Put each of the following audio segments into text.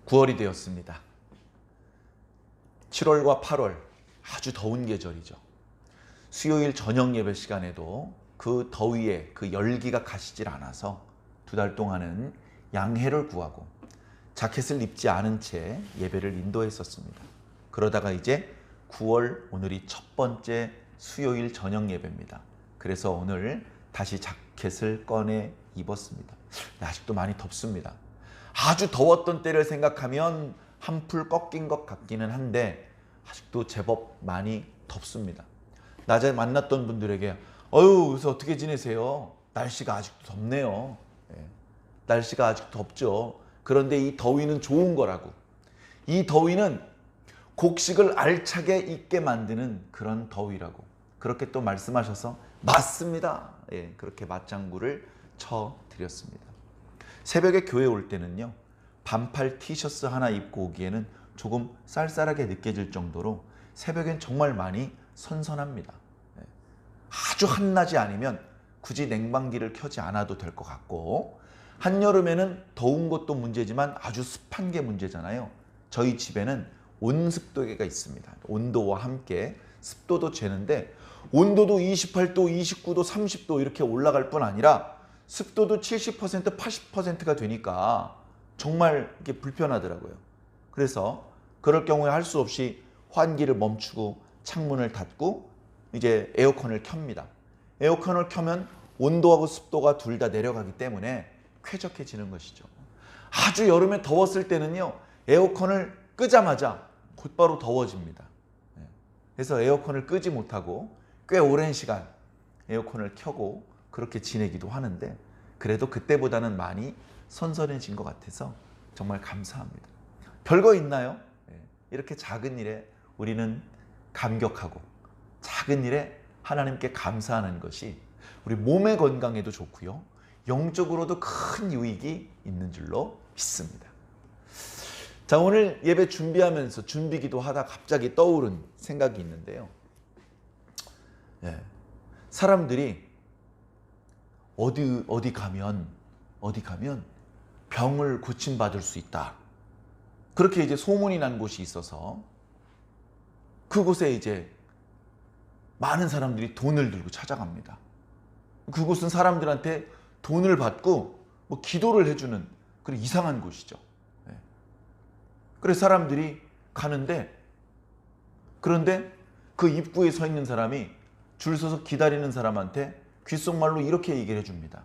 9월이 되었습니다. 7월과 8월 아주 더운 계절이죠. 수요일 저녁 예배 시간에도 그 더위에 그 열기가 가시질 않아서 2달 동안은 양해를 구하고 자켓을 입지 않은 채 예배를 인도했었습니다. 그러다가 이제 9월 오늘이 첫 번째 수요일 저녁 예배입니다. 그래서 오늘 다시 자켓을 꺼내 입었습니다. 아직도 많이 덥습니다. 아주 더웠던 때를 생각하면 한풀 꺾인 것 같기는 한데 아직도 제법 많이 덥습니다. 낮에 만났던 분들에게 요새 어떻게 지내세요? 날씨가 아직도 덥네요. 날씨가 아직 덥죠. 그런데 이 더위는 좋은 거라고. 이 더위는 곡식을 알차게 익게 만드는 그런 더위라고. 그렇게 또 말씀하셔서 맞습니다. 그렇게 맞장구를 쳐드렸습니다. 새벽에 교회 올 때는요, 반팔 티셔츠 하나 입고 오기에는 조금 쌀쌀하게 느껴질 정도로 새벽엔 정말 많이 선선합니다. 아주 한낮이 아니면 굳이 냉방기를 켜지 않아도 될 것 같고, 한여름에는 더운 것도 문제지만 아주 습한 게 문제잖아요. 저희 집에는 온습도계가 있습니다. 온도와 함께 습도도 재는데 온도도 28도, 29도, 30도 이렇게 올라갈 뿐 아니라 습도도 70%, 80%가 되니까 정말 이게 불편하더라고요. 그래서 그럴 경우에 할 수 없이 환기를 멈추고 창문을 닫고 이제 에어컨을 켭니다. 에어컨을 켜면 온도하고 습도가 둘 다 내려가기 때문에 쾌적해지는 것이죠. 아주 여름에 더웠을 때는요, 에어컨을 끄자마자 곧바로 더워집니다. 그래서 에어컨을 끄지 못하고 꽤 오랜 시간 에어컨을 켜고 그렇게 지내기도 하는데, 그래도 그때보다는 많이 선선해진 것 같아서 정말 감사합니다. 별거 있나요? 이렇게 작은 일에 우리는 감격하고 작은 일에 하나님께 감사하는 것이 우리 몸의 건강에도 좋고요, 영적으로도 큰 유익이 있는 줄로 믿습니다. 자, 오늘 예배 준비하면서 준비기도 하다 갑자기 떠오른 생각이 있는데요. 사람들이 어디 가면 병을 고침받을 수 있다, 그렇게 이제 소문이 난 곳이 있어서 그곳에 이제 많은 사람들이 돈을 들고 찾아갑니다. 그곳은 사람들한테 돈을 받고 기도를 해주는 그런 이상한 곳이죠. 그래서 사람들이 가는데, 그런데 그 입구에 서 있는 사람이 줄 서서 기다리는 사람한테 귓속말로 이렇게 얘기를 해줍니다.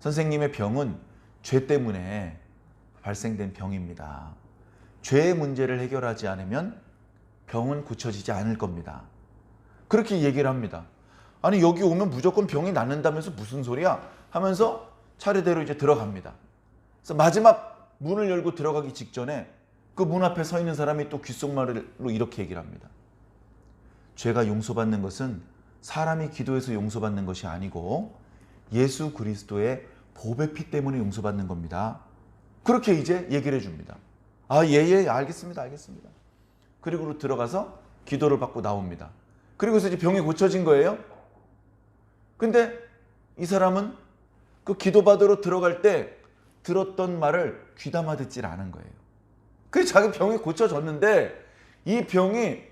선생님의 병은 죄 때문에 발생된 병입니다. 죄의 문제를 해결하지 않으면 병은 고쳐지지 않을 겁니다. 그렇게 얘기를 합니다. 아니, 여기 오면 무조건 병이 낫는다면서 무슨 소리야? 하면서 차례대로 이제 들어갑니다. 그래서 마지막 문을 열고 들어가기 직전에 그 문 앞에 서 있는 사람이 또 귓속말로 이렇게 얘기를 합니다. 죄가 용서받는 것은 사람이 기도해서 용서받는 것이 아니고 예수 그리스도의 보배 피 때문에 용서받는 겁니다. 그렇게 이제 얘기를 해줍니다. 알겠습니다. 그리고 들어가서 기도를 받고 나옵니다. 그리고서 이제 병이 고쳐진 거예요. 근데 이 사람은 그 기도받으러 들어갈 때 들었던 말을 귀담아 듣질 않은 거예요. 그래서 자기 병이 고쳐졌는데, 이 병이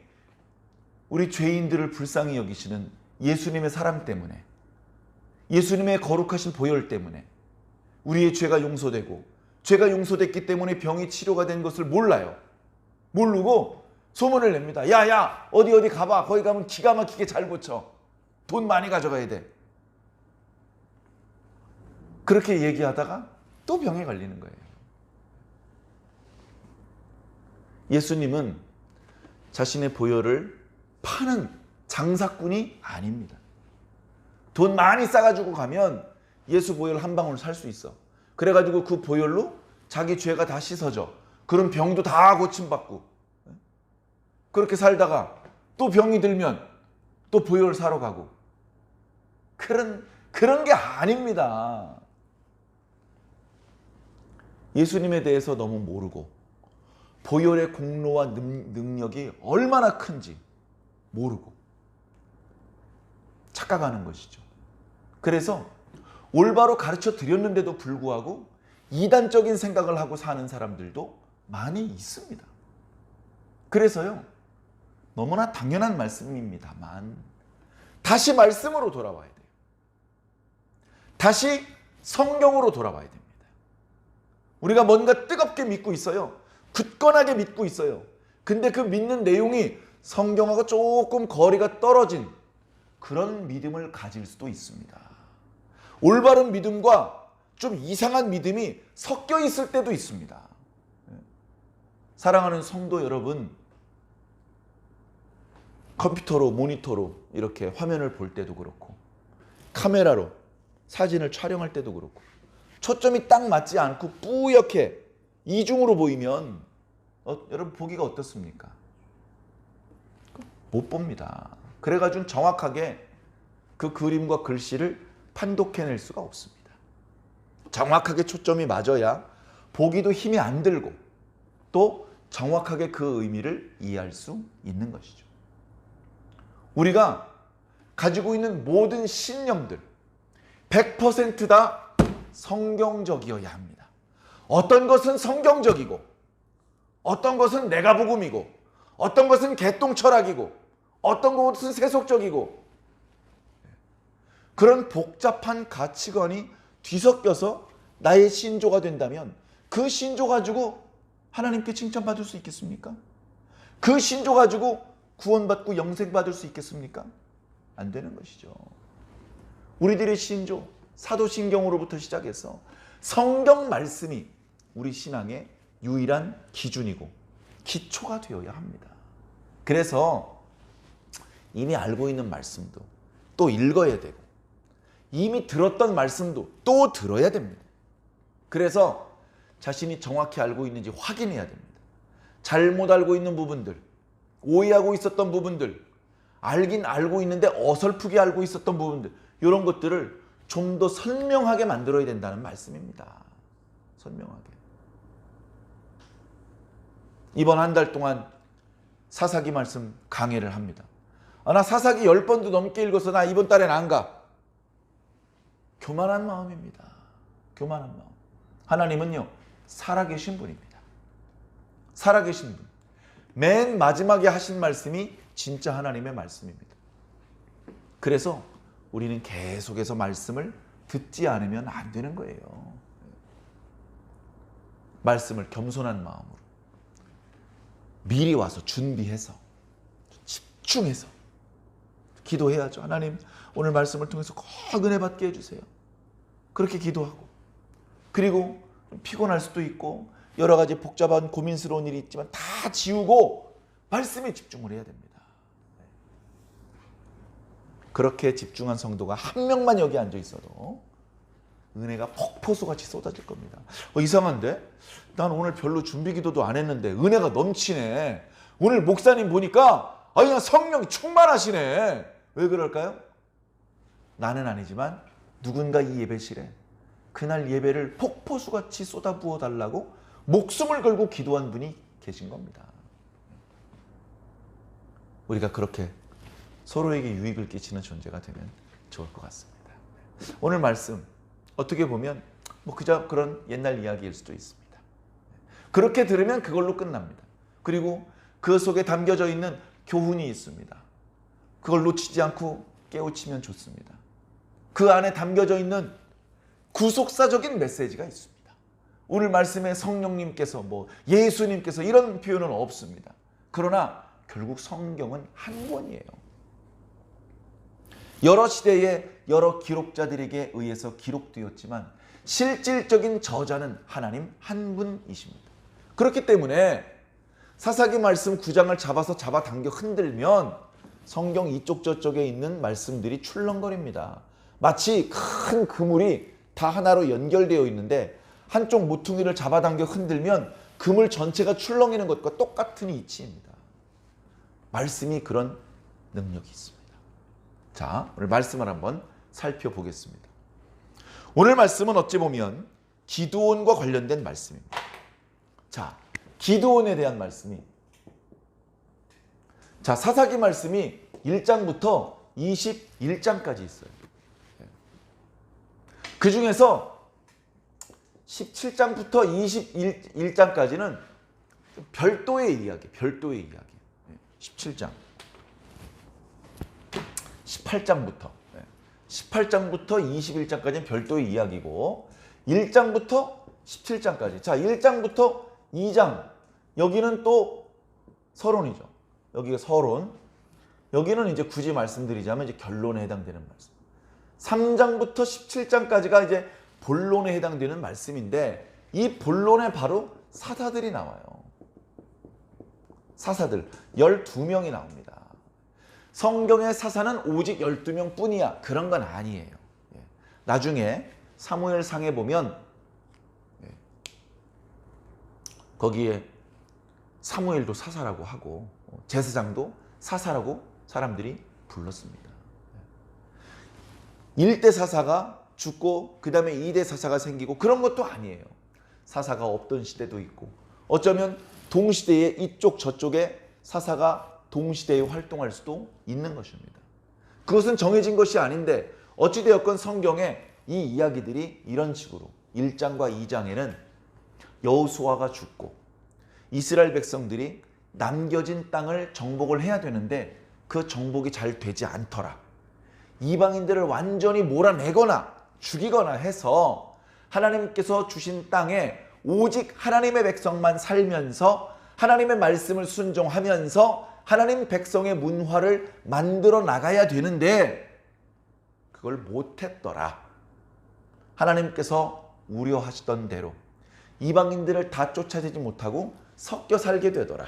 우리 죄인들을 불쌍히 여기시는 예수님의 사랑 때문에, 예수님의 거룩하신 보혈 때문에 우리의 죄가 용서되고, 죄가 용서됐기 때문에 병이 치료가 된 것을 몰라요. 모르고 소문을 냅니다. 야, 어디 가봐. 거기 가면 기가 막히게 잘 고쳐. 돈 많이 가져가야 돼. 그렇게 얘기하다가 또 병에 걸리는 거예요. 예수님은 자신의 보혈을 파는 장사꾼이 아닙니다. 돈 많이 싸가지고 가면 예수 보혈 한 방울 살 수 있어. 그래가지고 그 보혈로 자기 죄가 다 씻어져. 그런 병도 다 고침받고. 그렇게 살다가 또 병이 들면 또 보혈 사러 가고. 그런 게 아닙니다. 예수님에 대해서 너무 모르고, 보혈의 공로와 능력이 얼마나 큰지 모르고 착각하는 것이죠. 그래서 올바로 가르쳐 드렸는데도 불구하고 이단적인 생각을 하고 사는 사람들도 많이 있습니다. 그래서요, 너무나 당연한 말씀입니다만 다시 말씀으로 돌아와야 돼요. 다시 성경으로 돌아와야 됩니다. 우리가 뭔가 뜨겁게 믿고 있어요. 굳건하게 믿고 있어요. 근데 그 믿는 내용이 성경하고 조금 거리가 떨어진 그런 믿음을 가질 수도 있습니다. 올바른 믿음과 좀 이상한 믿음이 섞여 있을 때도 있습니다. 사랑하는 성도 여러분, 컴퓨터로, 모니터로 이렇게 화면을 볼 때도 그렇고, 카메라로 사진을 촬영할 때도 그렇고, 초점이 딱 맞지 않고 뿌옇게 이중으로 보이면 여러분 보기가 어떻습니까? 못 봅니다. 그래가지고 정확하게 그 그림과 글씨를 판독해낼 수가 없습니다. 정확하게 초점이 맞아야 보기도 힘이 안 들고 또 정확하게 그 의미를 이해할 수 있는 것이죠. 우리가 가지고 있는 모든 신념들 100% 다 성경적이어야 합니다. 어떤 것은 성경적이고 어떤 것은 내가복음이고 어떤 것은 개똥철학이고 어떤 것은 세속적이고 그런 복잡한 가치관이 뒤섞여서 나의 신조가 된다면 그 신조 가지고 하나님께 칭찬받을 수 있겠습니까? 그 신조 가지고 구원받고 영생받을 수 있겠습니까? 안 되는 것이죠. 우리들의 신조, 사도신경으로부터 시작해서 성경 말씀이 우리 신앙의 유일한 기준이고 기초가 되어야 합니다. 그래서 이미 알고 있는 말씀도 또 읽어야 되고 이미 들었던 말씀도 또 들어야 됩니다. 그래서 자신이 정확히 알고 있는지 확인해야 됩니다. 잘못 알고 있는 부분들, 오해하고 있었던 부분들, 알긴 알고 있는데 어설프게 알고 있었던 부분들, 이런 것들을 좀 더 선명하게 만들어야 된다는 말씀입니다. 선명하게. 이번 한 달 동안 사사기 말씀 강해를 합니다. 나 사사기 10번도 넘게 읽어서 나 이번 달엔 안 가. 교만한 마음입니다. 교만한 마음. 하나님은요, 살아계신 분입니다. 살아계신 분. 맨 마지막에 하신 말씀이 진짜 하나님의 말씀입니다. 그래서 우리는 계속해서 말씀을 듣지 않으면 안 되는 거예요. 말씀을 겸손한 마음으로 미리 와서 준비해서 집중해서 기도해야죠. 하나님, 오늘 말씀을 통해서 꼭 은혜 받게 해주세요. 그렇게 기도하고, 그리고 피곤할 수도 있고 여러 가지 복잡한 고민스러운 일이 있지만 다 지우고 말씀에 집중을 해야 됩니다. 그렇게 집중한 성도가 한 명만 여기 앉아 있어도 은혜가 폭포수같이 쏟아질 겁니다. 이상한데? 난 오늘 별로 준비기도도 안 했는데 은혜가 넘치네. 오늘 목사님 보니까 그냥 성령이 충만하시네. 왜 그럴까요? 나는 아니지만 누군가 이 예배실에 그날 예배를 폭포수같이 쏟아부어 달라고 목숨을 걸고 기도한 분이 계신 겁니다. 우리가 그렇게 서로에게 유익을 끼치는 존재가 되면 좋을 것 같습니다. 오늘 말씀 어떻게 보면 그저 그런 옛날 이야기일 수도 있습니다. 그렇게 들으면 그걸로 끝납니다. 그리고 그 속에 담겨져 있는 교훈이 있습니다. 그걸 놓치지 않고 깨우치면 좋습니다. 그 안에 담겨져 있는 구속사적인 메시지가 있습니다. 오늘 말씀에 성령님께서 예수님께서 이런 표현은 없습니다. 그러나 결국 성경은 한 권이에요. 여러 시대의 여러 기록자들에게 의해서 기록되었지만 실질적인 저자는 하나님 한 분이십니다. 그렇기 때문에 사사기 말씀 9장을 잡아당겨 흔들면 성경 이쪽 저쪽에 있는 말씀들이 출렁거립니다. 마치 큰 그물이 다 하나로 연결되어 있는데 한쪽 모퉁이를 잡아당겨 흔들면 그물 전체가 출렁이는 것과 똑같은 이치입니다. 말씀이 그런 능력이 있습니다. 자, 오늘 말씀을 한번 살펴보겠습니다. 오늘 말씀은 어찌 보면 기드온과 관련된 말씀입니다. 자, 기드온에 대한 말씀이, 자, 사사기 말씀이 1장부터 21장까지 있어요. 그 중에서 17장부터 21장까지는 별도의 이야기, 별도의 이야기. 17장. 18장부터 21장까지는 별도의 이야기고 1장부터 17장까지. 자, 1장부터 2장. 여기는 또 서론이죠. 여기가 서론. 여기는 이제 굳이 말씀드리자면 이제 결론에 해당되는 말씀. 3장부터 17장까지가 이제 본론에 해당되는 말씀인데 이 본론에 바로 사사들이 나와요. 사사들 12명이 나옵니다. 성경의 사사는 오직 12명 뿐이야. 그런 건 아니에요. 나중에 사무엘상에 보면 거기에 사무엘도 사사라고 하고 제사장도 사사라고 사람들이 불렀습니다. 1대 사사가 죽고 그 다음에 2대 사사가 생기고 그런 것도 아니에요. 사사가 없던 시대도 있고 어쩌면 동시대에 이쪽 저쪽에 사사가 동시대에 활동할 수도 있는 것입니다. 그것은 정해진 것이 아닌데 어찌되었건 성경에 이 이야기들이 이런 식으로 1장과 2장에는 여호수아가 죽고 이스라엘 백성들이 남겨진 땅을 정복을 해야 되는데 그 정복이 잘 되지 않더라. 이방인들을 완전히 몰아내거나 죽이거나 해서 하나님께서 주신 땅에 오직 하나님의 백성만 살면서 하나님의 말씀을 순종하면서 하나님 백성의 문화를 만들어 나가야 되는데 그걸 못했더라. 하나님께서 우려하시던 대로 이방인들을 다 쫓아내지 못하고 섞여 살게 되더라.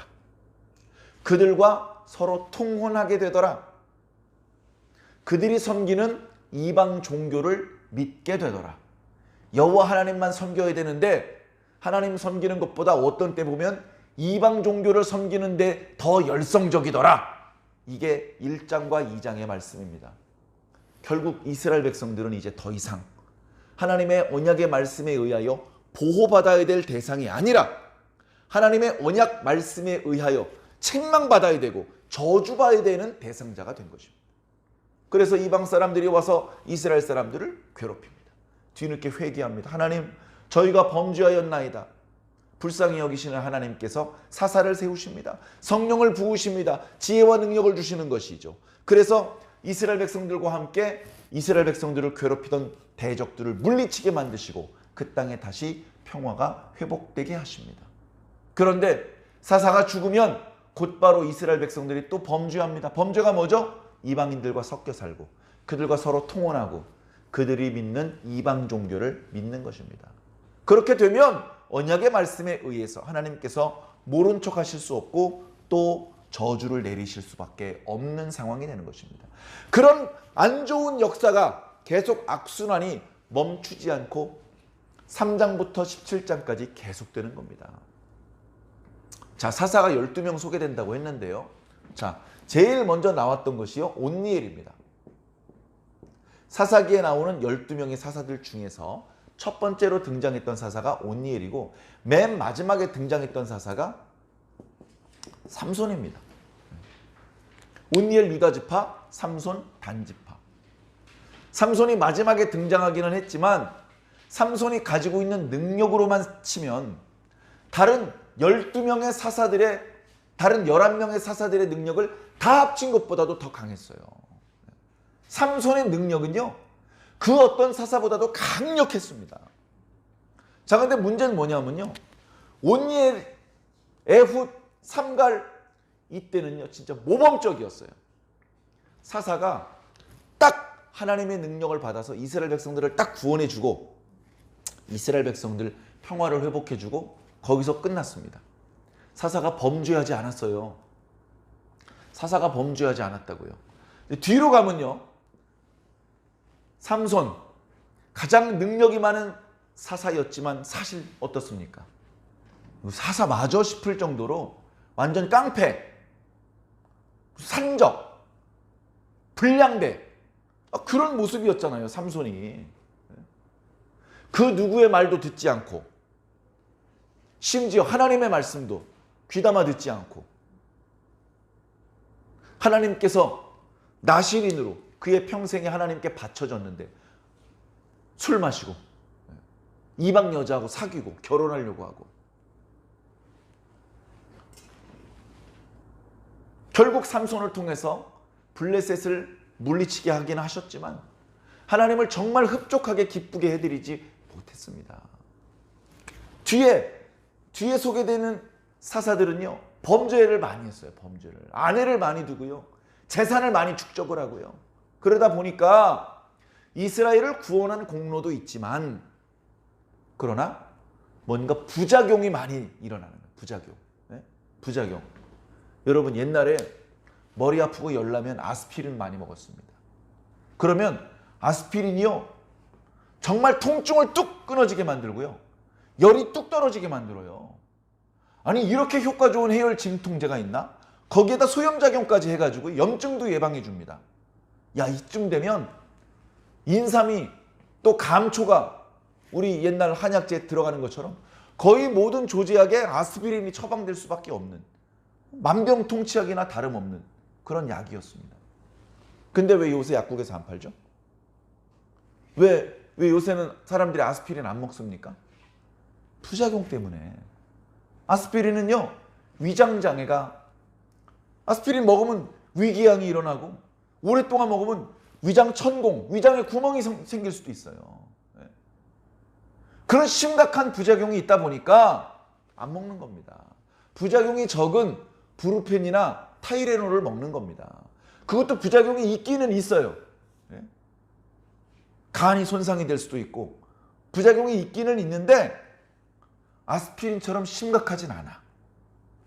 그들과 서로 통혼하게 되더라. 그들이 섬기는 이방 종교를 믿게 되더라. 여호와 하나님만 섬겨야 되는데 하나님 섬기는 것보다 어떤 때 보면 이방 종교를 섬기는데 더 열성적이더라. 이게 1장과 2장의 말씀입니다. 결국 이스라엘 백성들은 이제 더 이상 하나님의 언약의 말씀에 의하여 보호받아야 될 대상이 아니라 하나님의 언약 말씀에 의하여 책망받아야 되고 저주받아야 되는 대상자가 된 것입니다. 그래서 이방 사람들이 와서 이스라엘 사람들을 괴롭힙니다. 뒤늦게 회개합니다. 하나님, 저희가 범죄하였나이다. 불쌍히 여기시는 하나님께서 사사를 세우십니다. 성령을 부으십니다. 지혜와 능력을 주시는 것이죠. 그래서 이스라엘 백성들과 함께 이스라엘 백성들을 괴롭히던 대적들을 물리치게 만드시고 그 땅에 다시 평화가 회복되게 하십니다. 그런데 사사가 죽으면 곧바로 이스라엘 백성들이 또 범죄합니다. 범죄가 뭐죠? 이방인들과 섞여 살고 그들과 서로 통혼하고 그들이 믿는 이방 종교를 믿는 것입니다. 그렇게 되면 언약의 말씀에 의해서 하나님께서 모른 척 하실 수 없고 또 저주를 내리실 수밖에 없는 상황이 되는 것입니다. 그런 안 좋은 역사가 계속 악순환이 멈추지 않고 3장부터 17장까지 계속되는 겁니다. 자, 사사가 12명 소개된다고 했는데요. 자, 제일 먼저 나왔던 것이요, 온니엘입니다. 사사기에 나오는 12명의 사사들 중에서 첫 번째로 등장했던 사사가 온니엘이고 맨 마지막에 등장했던 사사가 삼손입니다. 온니엘 유다지파, 삼손 단지파. 삼손이 마지막에 등장하기는 했지만 삼손이 가지고 있는 능력으로만 치면 다른 12명의 사사들의 다른 11명의 사사들의 능력을 다 합친 것보다도 더 강했어요. 삼손의 능력은요, 그 어떤 사사보다도 강력했습니다. 자, 근데 문제는 뭐냐면요, 온니엘, 에훗, 삼갈 이때는요 진짜 모범적이었어요. 사사가 딱 하나님의 능력을 받아서 이스라엘 백성들을 딱 구원해주고 이스라엘 백성들 평화를 회복해주고 거기서 끝났습니다. 사사가 범죄하지 않았어요. 사사가 범죄하지 않았다고요. 뒤로 가면요, 삼손, 가장 능력이 많은 사사였지만 사실 어떻습니까? 사사 맞아 싶을 정도로 완전 깡패, 산적, 불량배, 그런 모습이었잖아요, 삼손이. 그 누구의 말도 듣지 않고 심지어 하나님의 말씀도 귀담아 듣지 않고 하나님께서 나실인으로 그의 평생에 하나님께 바쳐졌는데 술 마시고 이방 여자하고 사귀고 결혼하려고 하고. 결국 삼손을 통해서 블레셋을 물리치게 하긴 하셨지만 하나님을 정말 흡족하게 기쁘게 해드리지 못했습니다. 뒤에 소개되는 사사들은요, 범죄를 많이 했어요. 범죄를. 아내를 많이 두고요, 재산을 많이 축적을 하고요. 그러다 보니까 이스라엘을 구원한 공로도 있지만, 그러나 뭔가 부작용이 많이 일어나는 거예요. 부작용. 네? 부작용. 여러분, 옛날에 머리 아프고 열나면 아스피린 많이 먹었습니다. 그러면 아스피린이요, 정말 통증을 뚝 끊어지게 만들고요, 열이 뚝 떨어지게 만들어요. 아니, 이렇게 효과 좋은 해열 진통제가 있나? 거기에다 소염작용까지 해가지고 염증도 예방해 줍니다. 야, 이쯤 되면 인삼이 또 감초가 우리 옛날 한약재에 들어가는 것처럼 거의 모든 조제약에 아스피린이 처방될 수밖에 없는, 만병통치약이나 다름없는 그런 약이었습니다. 근데 왜 요새 약국에서 안 팔죠? 왜 요새는 사람들이 아스피린 안 먹습니까? 부작용 때문에. 아스피린은요, 위장장애가, 아스피린 먹으면 위궤양이 일어나고 오랫동안 먹으면 위장 천공, 위장에 구멍이 생길 수도 있어요. 그런 심각한 부작용이 있다 보니까 안 먹는 겁니다. 부작용이 적은 브루펜이나 타이레놀을 먹는 겁니다. 그것도 부작용이 있기는 있어요. 간이 손상이 될 수도 있고 부작용이 있기는 있는데 아스피린처럼 심각하진 않아.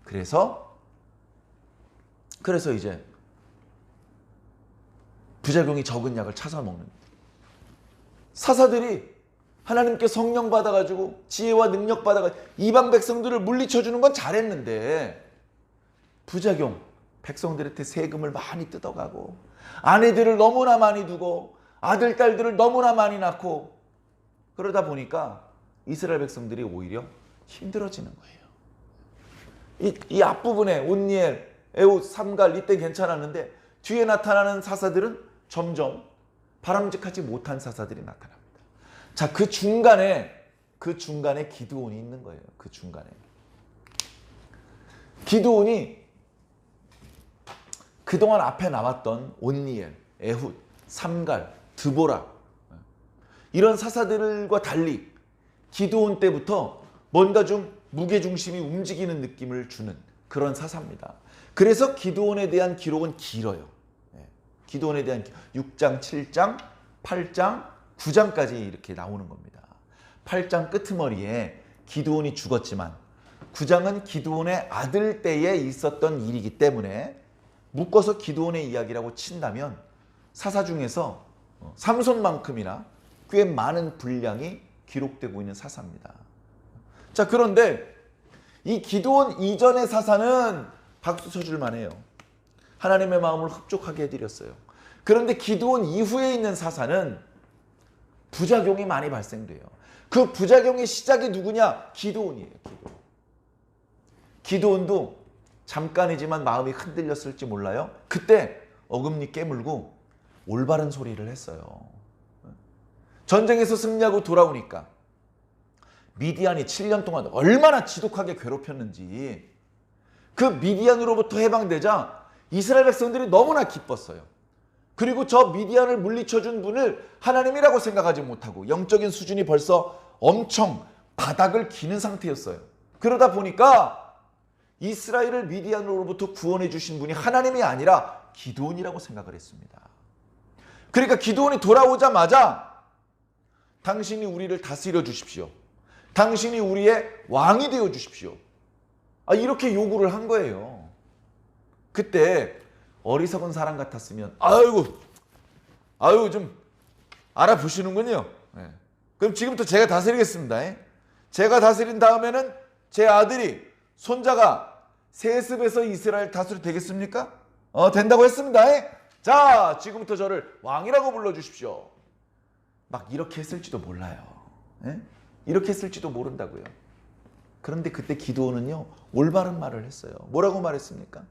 그래서 이제 부작용이 적은 약을 찾아 먹는, 사사들이 하나님께 성령 받아가지고 지혜와 능력 받아가지고 이방 백성들을 물리쳐주는 건 잘했는데, 부작용, 백성들한테 세금을 많이 뜯어가고 아내들을 너무나 많이 두고 아들, 딸들을 너무나 많이 낳고, 그러다 보니까 이스라엘 백성들이 오히려 힘들어지는 거예요. 이 앞부분에 온니엘, 에훗, 삼갈 이때 괜찮았는데 뒤에 나타나는 사사들은 점점 바람직하지 못한 사사들이 나타납니다. 자, 그 중간에 기드온이 있는 거예요. 그 중간에 기드온이 그동안 앞에 나왔던 온니엘, 에훗, 삼갈, 드보라, 이런 사사들과 달리 기드온 때부터 뭔가 좀 무게중심이 움직이는 느낌을 주는 그런 사사입니다. 그래서 기드온에 대한 기록은 길어요. 기드온에 대한 6장, 7장, 8장, 9장까지 이렇게 나오는 겁니다. 8장 끄트머리에 기드온이 죽었지만 9장은 기드온의 아들 때에 있었던 일이기 때문에 묶어서 기드온의 이야기라고 친다면 사사 중에서 삼손만큼이나 꽤 많은 분량이 기록되고 있는 사사입니다. 자, 그런데 이 기드온 이전의 사사는 박수 쳐줄 만해요. 하나님의 마음을 흡족하게 해드렸어요. 그런데 기드온 이후에 있는 사사는 부작용이 많이 발생돼요. 그 부작용의 시작이 누구냐? 기드온이에요. 기드온도 잠깐이지만 마음이 흔들렸을지 몰라요. 그때 어금니 깨물고 올바른 소리를 했어요. 전쟁에서 승리하고 돌아오니까 미디안이 7년 동안 얼마나 지독하게 괴롭혔는지, 그 미디안으로부터 해방되자 이스라엘 백성들이 너무나 기뻤어요. 그리고 저 미디안을 물리쳐준 분을 하나님이라고 생각하지 못하고 영적인 수준이 벌써 엄청 바닥을 기는 상태였어요. 그러다 보니까 이스라엘을 미디안으로부터 구원해 주신 분이 하나님이 아니라 기드온이라고 생각을 했습니다. 그러니까 기드온이 돌아오자마자 당신이 우리를 다스려 주십시오. 당신이 우리의 왕이 되어 주십시오. 이렇게 요구를 한 거예요. 그때 어리석은 사람 같았으면 아유 좀 알아보시는군요. 그럼 지금부터 제가 다스리겠습니다. 제가 다스린 다음에는 제 아들이, 손자가 세습에서 이스라엘 다스려 되겠습니까? 된다고 했습니다. 자, 지금부터 저를 왕이라고 불러주십시오. 막 이렇게 했을지도 몰라요. 이렇게 했을지도 모른다고요. 그런데 그때 기드온은요, 올바른 말을 했어요. 뭐라고 말했습니까?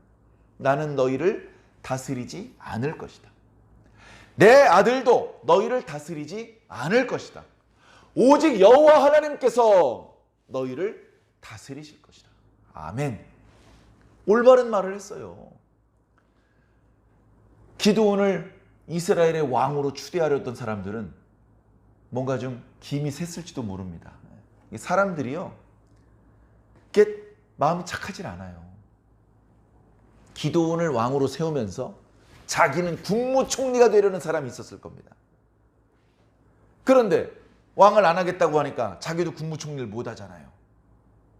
나는 너희를 다스리지 않을 것이다. 내 아들도 너희를 다스리지 않을 것이다. 오직 여호와 하나님께서 너희를 다스리실 것이다. 아멘. 올바른 말을 했어요. 기드온을 이스라엘의 왕으로 추대하려던 사람들은 뭔가 좀 김이 샜을지도 모릅니다. 사람들이요, 이게 마음이 착하진 않아요. 기드온을 왕으로 세우면서 자기는 국무총리가 되려는 사람이 있었을 겁니다. 그런데 왕을 안 하겠다고 하니까 자기도 국무총리를 못 하잖아요.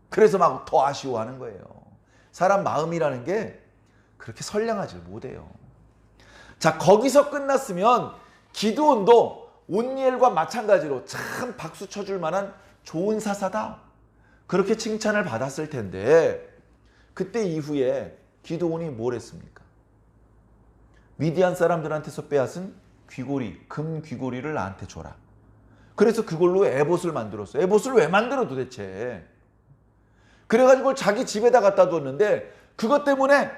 그래서 막 더 아쉬워하는 거예요. 사람 마음이라는 게 그렇게 선량하지 못해요. 자, 거기서 끝났으면 기드온도 온니엘과 마찬가지로 참 박수 쳐줄 만한 좋은 사사다, 그렇게 칭찬을 받았을 텐데, 그때 이후에 기드온이 뭘 했습니까? 미디안 사람들한테서 빼앗은 귀고리, 금 귀고리를 나한테 줘라. 그래서 그걸로 에봇을 만들었어요. 에봇을 왜 만들어 도대체? 그래가지고 자기 집에다 갖다 뒀는데, 그것 때문에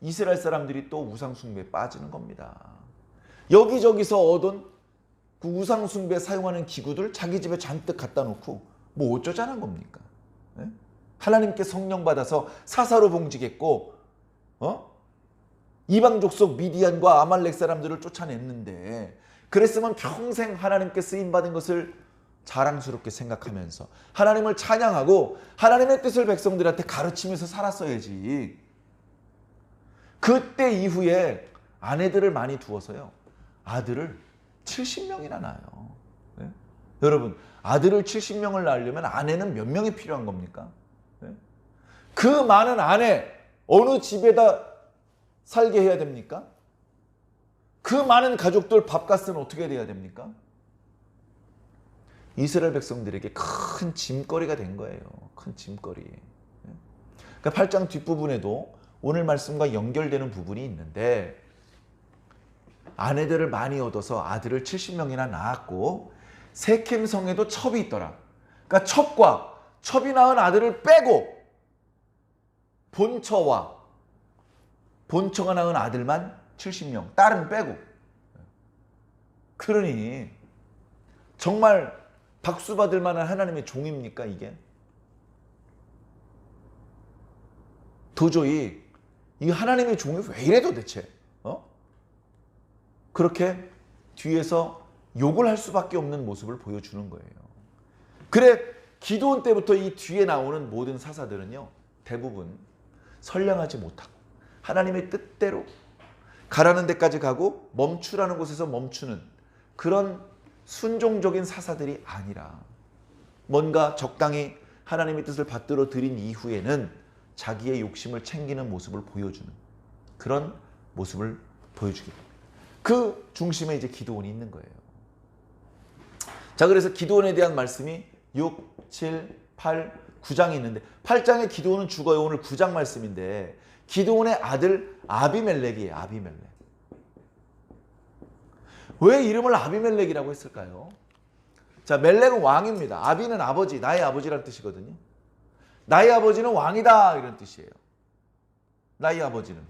이스라엘 사람들이 또 우상숭배에 빠지는 겁니다. 여기저기서 얻은 그 우상숭배에 사용하는 기구들 자기 집에 잔뜩 갖다 놓고 뭐 어쩌자는 겁니까? 네? 하나님께 성령 받아서 사사로 봉직했고, 이방 족속 미디안과 아말렉 사람들을 쫓아냈는데, 그랬으면 평생 하나님께 쓰임받은 것을 자랑스럽게 생각하면서 하나님을 찬양하고 하나님의 뜻을 백성들한테 가르치면서 살았어야지. 그때 이후에 아내들을 많이 두어서요, 아들을 70명이나 낳아요. 네? 여러분, 아들을 70명을 낳으려면 아내는 몇 명이 필요한 겁니까? 네? 그 많은 아내 어느 집에다 살게 해야 됩니까? 그 많은 가족들 밥값은 어떻게 돼야 됩니까? 이스라엘 백성들에게 큰 짐거리가 된 거예요. 큰 짐거리. 그러니까 8장 뒷부분에도 오늘 말씀과 연결되는 부분이 있는데, 아내들을 많이 얻어서 아들을 70명이나 낳았고 세켐 성에도 첩이 있더라. 그러니까 첩이 낳은 아들을 빼고 본처가 낳은 아들만 70명, 딸은 빼고. 그러니 정말 박수 받을 만한 하나님의 종입니까 이게? 도저히 이 하나님의 종이 왜 이래 도대체? 그렇게 뒤에서 욕을 할 수밖에 없는 모습을 보여주는 거예요. 그래, 기드온 때부터 이 뒤에 나오는 모든 사사들은요, 대부분 선량하지 못하고 하나님의 뜻대로 가라는 데까지 가고 멈추라는 곳에서 멈추는 그런 순종적인 사사들이 아니라, 뭔가 적당히 하나님의 뜻을 받들어 들인 이후에는 자기의 욕심을 챙기는 모습을 보여주는 그런 모습을 보여주게 됩니다. 그 중심에 이제 기드온이 있는 거예요. 자, 그래서 기드온에 대한 말씀이 6, 7, 8, 9장이 있는데, 8장에 기드온은 죽어요. 오늘 9장 말씀인데, 기드온의 아들 아비멜렉이에요. 아비멜렉. 왜 이름을 아비멜렉이라고 했을까요? 자, 멜렉은 왕입니다. 아비는 아버지, 나의 아버지라는 뜻이거든요. 나의 아버지는 왕이다, 이런 뜻이에요. 나의 아버지는.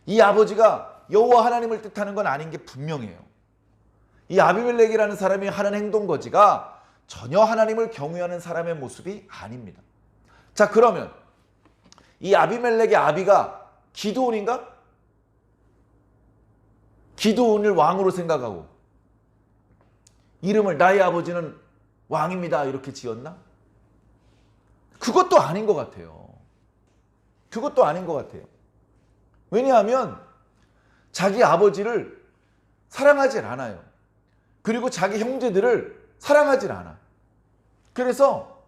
이 아버지가 여호와 하나님을 뜻하는 건 아닌 게 분명해요. 이 아비멜렉이라는 사람이 하는 행동거지가 전혀 하나님을 경외하는 사람의 모습이 아닙니다. 자, 그러면 이 아비멜렉의 아비가 기드온인가? 기드온을 왕으로 생각하고 이름을 나의 아버지는 왕입니다 이렇게 지었나? 그것도 아닌 것 같아요. 그것도 아닌 것 같아요. 왜냐하면 자기 아버지를 사랑하지 않아요. 그리고 자기 형제들을 사랑하지 않아. 그래서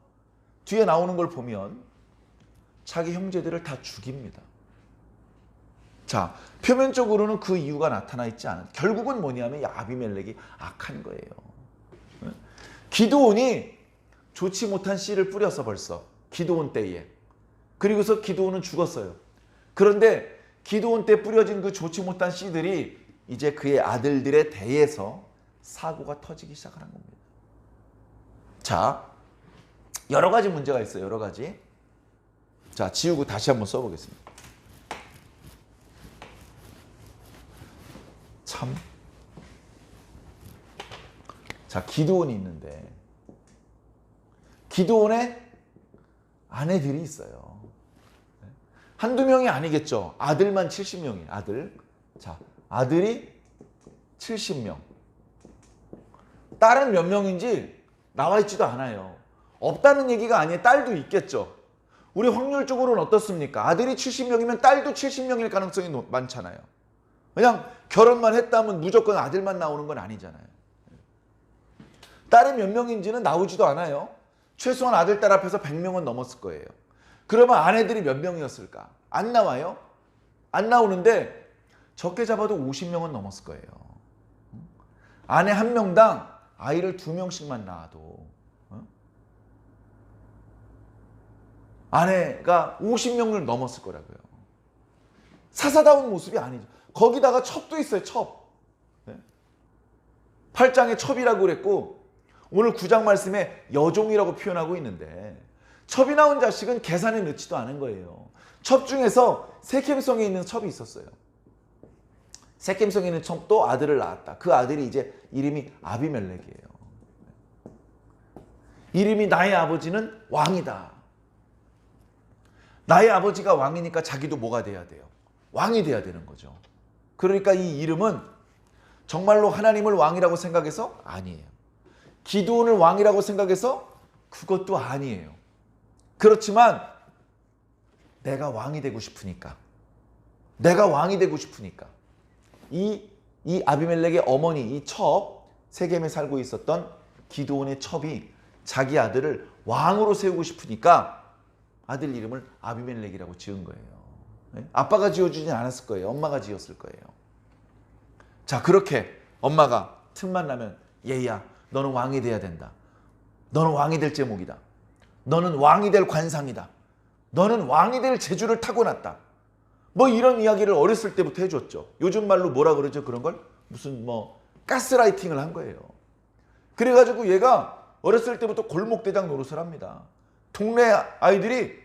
뒤에 나오는 걸 보면 자기 형제들을 다 죽입니다. 자, 표면적으로는 그 이유가 나타나 있지 않은, 결국은 뭐냐면 이 아비멜렉이 악한 거예요. 기드온이 좋지 못한 씨를 뿌려서 벌써 기드온 때에, 그리고서 기드온은 죽었어요. 그런데 기드온 때 뿌려진 그 좋지 못한 씨들이 이제 그의 아들들의 대에서 사고가 터지기 시작하는 겁니다. 자, 여러 가지 문제가 있어요. 여러 가지. 자, 지우고 다시 한번 써보겠습니다. 참. 자, 기드온이 있는데 기드온의 아내들이 있어요. 한두 명이 아니겠죠. 아들만 70명이에요. 아들. 자, 아들이 70명. 딸은 몇 명인지 나와 있지도 않아요. 없다는 얘기가 아니에요. 딸도 있겠죠. 우리 확률적으로는 어떻습니까? 아들이 70명이면 딸도 70명일 가능성이 많잖아요. 그냥 결혼만 했다면 무조건 아들만 나오는 건 아니잖아요. 딸이 몇 명인지는 나오지도 않아요. 최소한 아들, 딸 앞에서 100명은 넘었을 거예요. 그러면 아내들이 몇 명이었을까? 안 나와요. 안 나오는데 적게 잡아도 50명은 넘었을 거예요. 아내 한 명당 아이를 2명씩만 낳아도 아내가 50명을 넘었을 거라고요. 사사다운 모습이 아니죠. 거기다가 첩도 있어요. 첩. 8장에 첩이라고 그랬고 오늘 9장 말씀에 여종이라고 표현하고 있는데 첩이 나온 자식은 계산에 넣지도 않은 거예요. 첩 중에서 세켐성에 있는 첩이 있었어요. 세켐성에 있는 첩도 아들을 낳았다. 그 아들이 이제 이름이 아비멜렉이에요. 이름이 나의 아버지는 왕이다. 나의 아버지가 왕이니까 자기도 뭐가 돼야 돼요? 왕이 돼야 되는 거죠. 그러니까 이 이름은 정말로 하나님을 왕이라고 생각해서 아니에요. 기드온을 왕이라고 생각해서 그것도 아니에요. 그렇지만 내가 왕이 되고 싶으니까 이 아비멜렉의 어머니 이 첩 세겜에 살고 있었던 기드온의 첩이 자기 아들을 왕으로 세우고 싶으니까 아들 이름을 아비멜렉이라고 지은 거예요. 아빠가 지어주진 않았을 거예요. 엄마가 지었을 거예요. 자, 그렇게 엄마가 틈만 나면 얘야 너는 왕이 돼야 된다. 너는 왕이 될 제목이다. 너는 왕이 될 관상이다. 너는 왕이 될 재주를 타고났다. 뭐 이런 이야기를 어렸을 때부터 해줬죠. 요즘 말로 뭐라 그러죠? 그런 걸 무슨 뭐 가스라이팅을 한 거예요. 그래가지고 얘가 어렸을 때부터 골목대장 노릇을 합니다. 동네 아이들이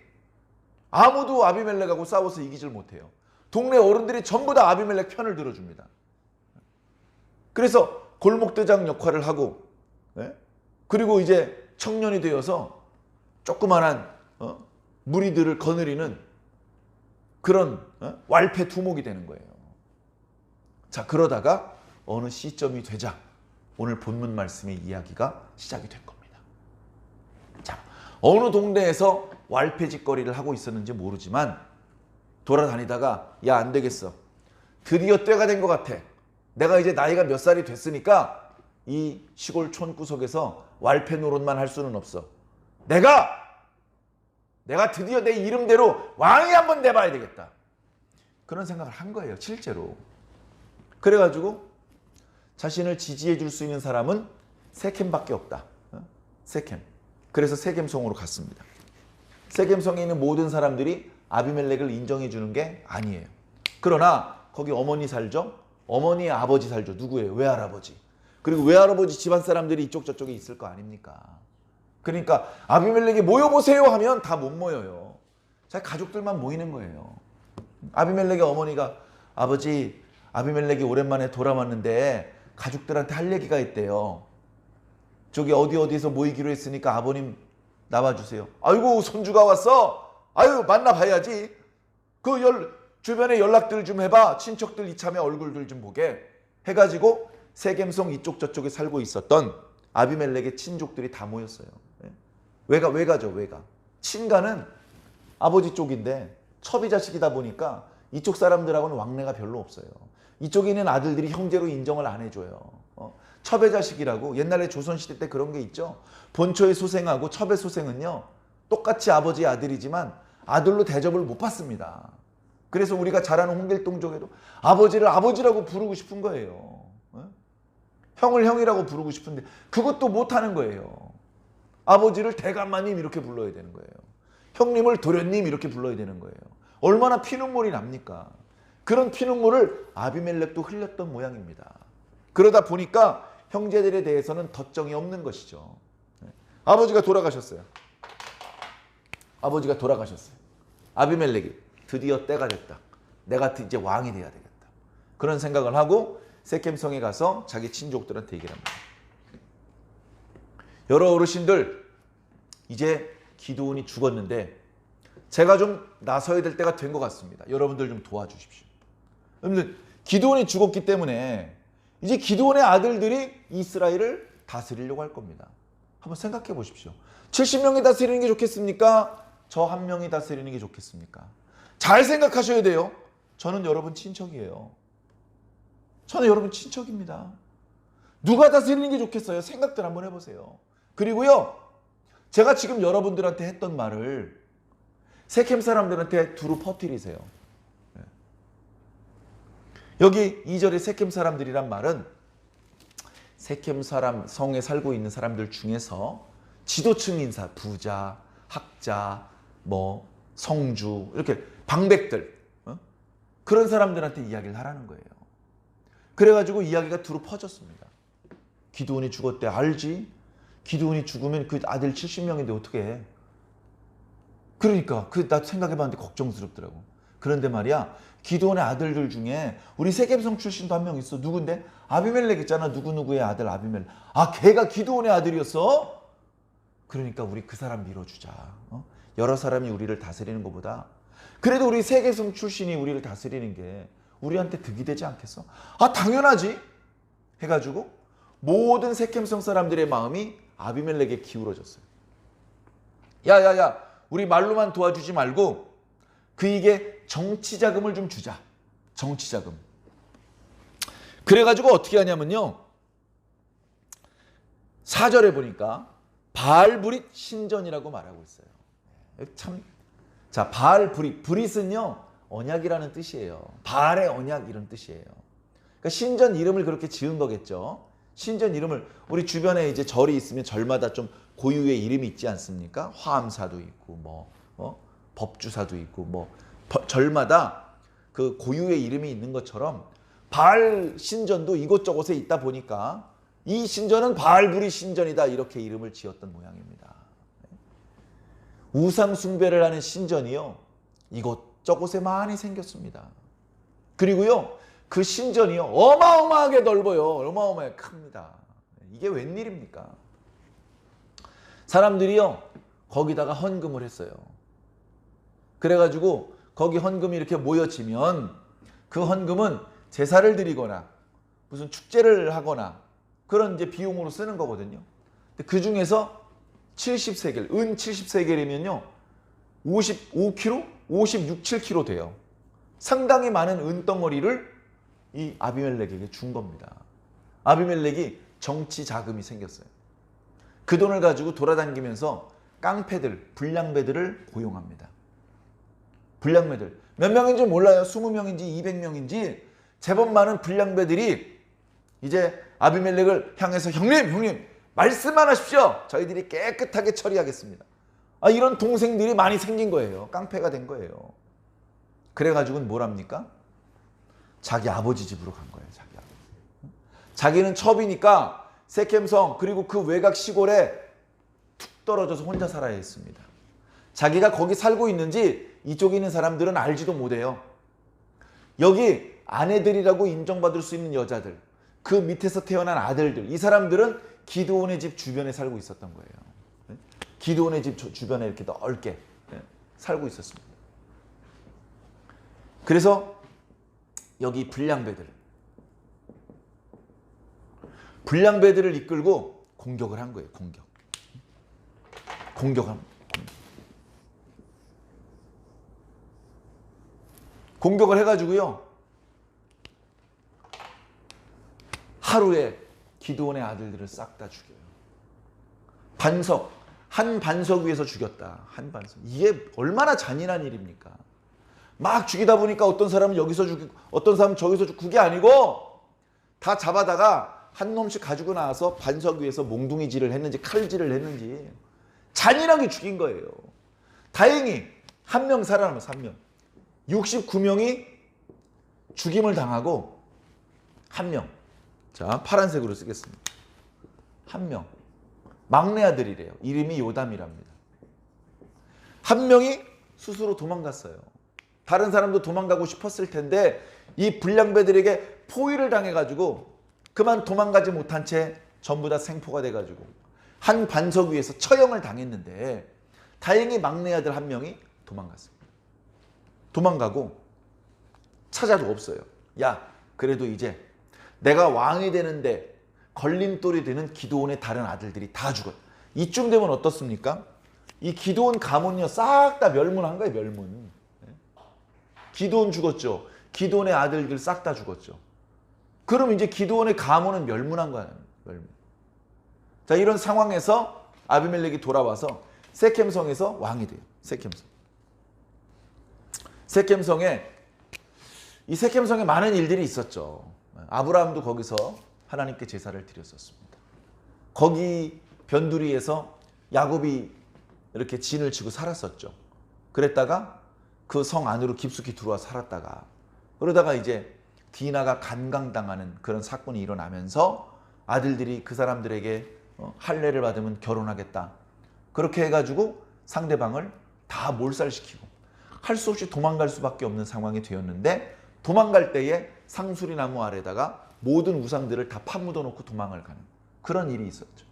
아무도 아비멜렉하고 싸워서 이기질 못해요. 동네 어른들이 전부 다 아비멜렉 편을 들어줍니다. 그래서 골목대장 역할을 하고 그리고 이제 청년이 되어서 조그만한 무리들을 거느리는 그런 왈패 두목이 되는 거예요. 자, 그러다가 어느 시점이 되자 오늘 본문 말씀의 이야기가 시작이 된 겁니다. 자, 어느 동네에서 왈패짓거리를 하고 있었는지 모르지만 돌아다니다가 야, 안 되겠어. 드디어 때가 된 것 같아. 내가 이제 나이가 몇 살이 됐으니까 이 시골 촌구석에서 왈패 노릇만 할 수는 없어. 내가 드디어 내 이름대로 왕이 한번 돼봐야 되겠다. 그런 생각을 한 거예요. 실제로. 그래가지고 자신을 지지해 줄 수 있는 사람은 세켐밖에 없다. 세켐. 그래서 세겜성으로 갔습니다. 세겜성에 있는 모든 사람들이 아비멜렉을 인정해 주는 게 아니에요. 그러나 거기 어머니 살죠. 어머니의 아버지 살죠. 누구예요? 외할아버지. 그리고 외할아버지 집안 사람들이 이쪽 저쪽에 있을 거 아닙니까? 그러니까 아비멜렉이 모여보세요 하면 다 못 모여요. 자기 가족들만 모이는 거예요. 아비멜렉의 어머니가 아버지, 아비멜렉이 오랜만에 돌아왔는데 가족들한테 할 얘기가 있대요. 저기 어디에서 모이기로 했으니까 아버님 나와주세요. 아이고 손주가 왔어. 아유 만나봐야지. 주변에 연락들 좀 해봐. 친척들 이참에 얼굴들 좀 보게 해가지고 세겜성 이쪽 저쪽에 살고 있었던 아비멜렉의 친족들이 다 모였어요. 외가죠. 친가는 아버지 쪽인데 첩이 자식이다 보니까 이쪽 사람들하고는 왕래가 별로 없어요. 이쪽에 있는 아들들이 형제로 인정을 안 해줘요. 첩의 자식이라고 옛날에 조선시대 때 그런 게 있죠. 본초의 소생하고 첩의 소생은요 똑같이 아버지의 아들이지만 아들로 대접을 못 받습니다. 그래서 우리가 잘 아는 홍길동족에도 아버지를 아버지라고 부르고 싶은 거예요. 형을 형이라고 부르고 싶은데 그것도 못하는 거예요. 아버지를 대감마님 이렇게 불러야 되는 거예요. 형님을 도련님 이렇게 불러야 되는 거예요. 얼마나 피눈물이 납니까? 그런 피눈물을 아비멜렉도 흘렸던 모양입니다. 그러다 보니까 형제들에 대해서는 덧정이 없는 것이죠. 아버지가 돌아가셨어요. 아비멜렉이 드디어 때가 됐다. 내가 이제 왕이 돼야 되겠다. 그런 생각을 하고 세겜성에 가서 자기 친족들한테 얘기를 합니다. 여러 어르신들, 이제 기드온이 죽었는데 제가 좀 나서야 될 때가 된 것 같습니다. 여러분들 좀 도와주십시오. 여러분들 기드온이 죽었기 때문에 이제 기드온의 아들들이 이스라엘을 다스리려고 할 겁니다. 한번 생각해 보십시오. 70명이 다스리는 게 좋겠습니까? 저 한 명이 다스리는 게 좋겠습니까? 잘 생각하셔야 돼요. 저는 여러분 친척이에요. 저는 여러분 친척입니다. 누가 다스리는 게 좋겠어요? 생각들 한번 해보세요. 그리고요, 제가 지금 여러분들한테 했던 말을 세켐 사람들한테 두루 퍼뜨리세요. 여기 2절에 세켐 사람들이란 말은 세켐 사람, 성에 살고 있는 사람들 중에서 지도층 인사, 부자, 학자, 뭐 성주, 이렇게 방백들, 그런 사람들한테 이야기를 하라는 거예요. 그래가지고 이야기가 두루 퍼졌습니다. 기드온이 죽었대. 알지? 기드온이 죽으면 그 아들 70명인데 어떻게 해? 그러니까 나 생각해봤는데 걱정스럽더라고. 그런데 말이야, 기드온의 아들들 중에 우리 세겜성 출신도 한 명 있어. 누군데? 아비멜렉 있잖아. 누구누구의 아들 아비멜렉. 아, 걔가 기드온의 아들이었어? 그러니까 우리 그 사람 밀어주자. 여러 사람이 우리를 다스리는 것보다 그래도 우리 세겜성 출신이 우리를 다스리는 게 우리한테 득이 되지 않겠어? 아, 당연하지. 해가지고 모든 세겜성 사람들의 마음이 아비멜렉에 기울어졌어요. 야야야, 우리 말로만 도와주지 말고 그에게 정치 자금을 좀 주자. 정치 자금. 그래가지고 어떻게 하냐면요, 4절에 보니까 바알브릿 신전이라고 말하고 있어요. 참, 자, 바알브릿, 브릿은요 언약이라는 뜻이에요. 바알의 언약 이런 뜻이에요. 그러니까 신전 이름을 그렇게 지은 거겠죠. 신전 이름을, 우리 주변에 이제 절이 있으면 절마다 좀 고유의 이름이 있지 않습니까? 화암사도 있고 법주사도 있고 절마다 그 고유의 이름이 있는 것처럼 바알 신전도 이곳저곳에 있다 보니까 이 신전은 바알브릿 신전이다 이렇게 이름을 지었던 모양입니다. 우상 숭배를 하는 신전이요 이곳저곳에 많이 생겼습니다. 그리고요 그 신전이요 어마어마하게 넓어요. 어마어마하게 큽니다. 이게 웬일입니까? 사람들이요 거기다가 헌금을 했어요. 그래가지고 거기 헌금이 이렇게 모여지면 그 헌금은 제사를 드리거나 무슨 축제를 하거나 그런 이제 비용으로 쓰는 거거든요. 그 중에서 70세겔, 은 70세겔이면요 55kg, 56, 7kg 돼요. 상당히 많은 은덩어리를 이 아비멜렉에게 준 겁니다. 아비멜렉이 정치 자금이 생겼어요. 그 돈을 가지고 돌아다니면서 깡패들, 불량배들을 고용합니다. 불량배들. 몇 명인지 몰라요. 20명인지 200명인지 제법 많은 불량배들이 이제 아비멜렉을 향해서 형님 말씀만 하십시오. 저희들이 깨끗하게 처리하겠습니다. 이런 동생들이 많이 생긴 거예요. 깡패가 된 거예요. 그래가지고는 뭘 합니까? 자기 아버지 집으로 간 거예요. 자기 아버지. 자기는 첩이니까 세켐성 그리고 그 외곽 시골에 툭 떨어져서 혼자 살아야 했습니다. 자기가 거기 살고 있는지 이쪽에 있는 사람들은 알지도 못해요. 여기 아내들이라고 인정받을 수 있는 여자들, 그 밑에서 태어난 아들들, 이 사람들은 기드온의 집 주변에 살고 있었던 거예요. 기드온의 집 주변에 이렇게 넓게 살고 있었습니다. 그래서 여기 불량배들을 이끌고 공격을 한 거예요. 공격을 해가지고요 하루에 기드온의 아들들을 싹 다 죽여요. 한 반석 위에서 죽였다. 한 반석. 이게 얼마나 잔인한 일입니까? 막 죽이다 보니까 어떤 사람은 여기서 죽이고 어떤 사람은 저기서 죽고, 그게 아니고 다 잡아다가 한 놈씩 가지고 나와서 반석 위에서 몽둥이질을 했는지 칼질을 했는지 잔인하게 죽인 거예요. 다행히 한 명 살아남았어. 한 명. 69명이 죽임을 당하고 한 명. 자, 파란색으로 쓰겠습니다. 한 명. 막내 아들이래요. 이름이 요담이랍니다. 한 명이 스스로 도망갔어요. 다른 사람도 도망가고 싶었을 텐데 이 불량배들에게 포위를 당해가지고 그만 도망가지 못한 채 전부 다 생포가 돼가지고 한 반석 위에서 처형을 당했는데 다행히 막내 아들 한 명이 도망갔습니다. 도망가고 찾아도 없어요. 야, 그래도 이제 내가 왕이 되는데 걸림돌이 되는 기드온의 다른 아들들이 다 죽었다. 이쯤 되면 어떻습니까? 이 기드온 가문이요 싹 다 멸문한 거예요. 멸문. 기드온 죽었죠. 기드온의 아들들 싹 다 죽었죠. 그럼 이제 기드온의 가문은 멸문한 거야. 멸문. 자, 이런 상황에서 아비멜렉이 돌아와서 세켐성에서 왕이 돼요. 세켐성. 이 세켐성에 많은 일들이 있었죠. 아브라함도 거기서 하나님께 제사를 드렸었습니다. 거기 변두리에서 야곱이 이렇게 진을 치고 살았었죠. 그랬다가 그 성 안으로 깊숙이 들어와 살았다가 그러다가 이제 디나가 간강당하는 그런 사건이 일어나면서 아들들이 그 사람들에게 할례를 받으면 결혼하겠다. 그렇게 해가지고 상대방을 다 몰살시키고 할 수 없이 도망갈 수밖에 없는 상황이 되었는데 도망갈 때에 상수리 나무 아래다가 모든 우상들을 다 파묻어 놓고 도망을 가는 그런 일이 있었죠.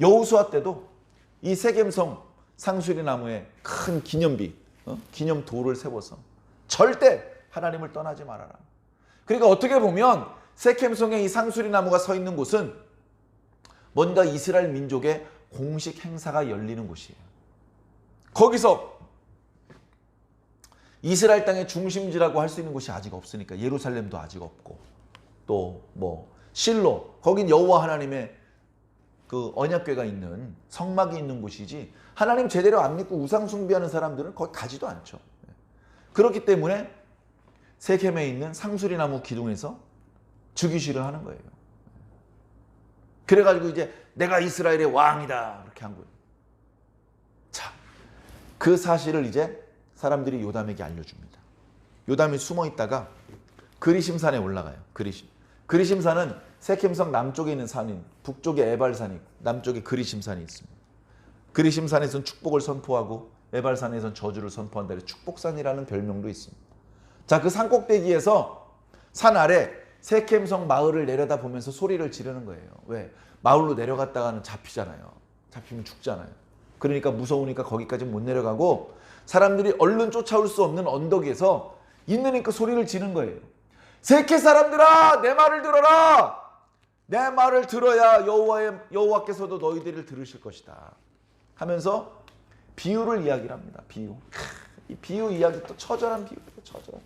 여호수아 때도 이 세겜성 상수리 나무에 큰 기념비, 기념돌을 세워서 절대 하나님을 떠나지 말아라. 그러니까 어떻게 보면 세겜성에 이 상수리 나무가 서 있는 곳은 뭔가 이스라엘 민족의 공식 행사가 열리는 곳이에요. 거기서 이스라엘 땅의 중심지라고 할 수 있는 곳이 아직 없으니까 예루살렘도 아직 없고 또 뭐 실로 거긴 여호와 하나님의 그 언약궤가 있는 성막이 있는 곳이지 하나님 제대로 안 믿고 우상 숭배하는 사람들은 거기 가지도 않죠. 그렇기 때문에 세겜에 있는 상수리 나무 기둥에서 즉위식을 하는 거예요. 그래가지고 이제 내가 이스라엘의 왕이다 이렇게 한 거예요. 자, 그 사실을 이제 사람들이 요담에게 알려줍니다. 요담이 숨어 있다가 그리심산에 올라가요. 그리심산은 세켐성 남쪽에 있는 산인 북쪽에 에발산이 있고 남쪽에 그리심산이 있습니다. 그리심산에서는 축복을 선포하고 에발산에서는 저주를 선포한다. 축복산이라는 별명도 있습니다. 자, 그 산 꼭대기에서 산 아래 세켐성 마을을 내려다보면서 소리를 지르는 거예요. 왜? 마을로 내려갔다가는 잡히잖아요. 잡히면 죽잖아요. 그러니까 무서우니까 거기까지 못 내려가고 사람들이 얼른 쫓아올 수 없는 언덕에서 있는 그 소리를 지는 거예요. 세켐 사람들아, 내 말을 들어라. 내 말을 들어야 여호와께서도 너희들을 들으실 것이다. 하면서 비유를 이야기를 합니다. 비유. 이 비유 이야기 또 처절한 비유예요. 처절한.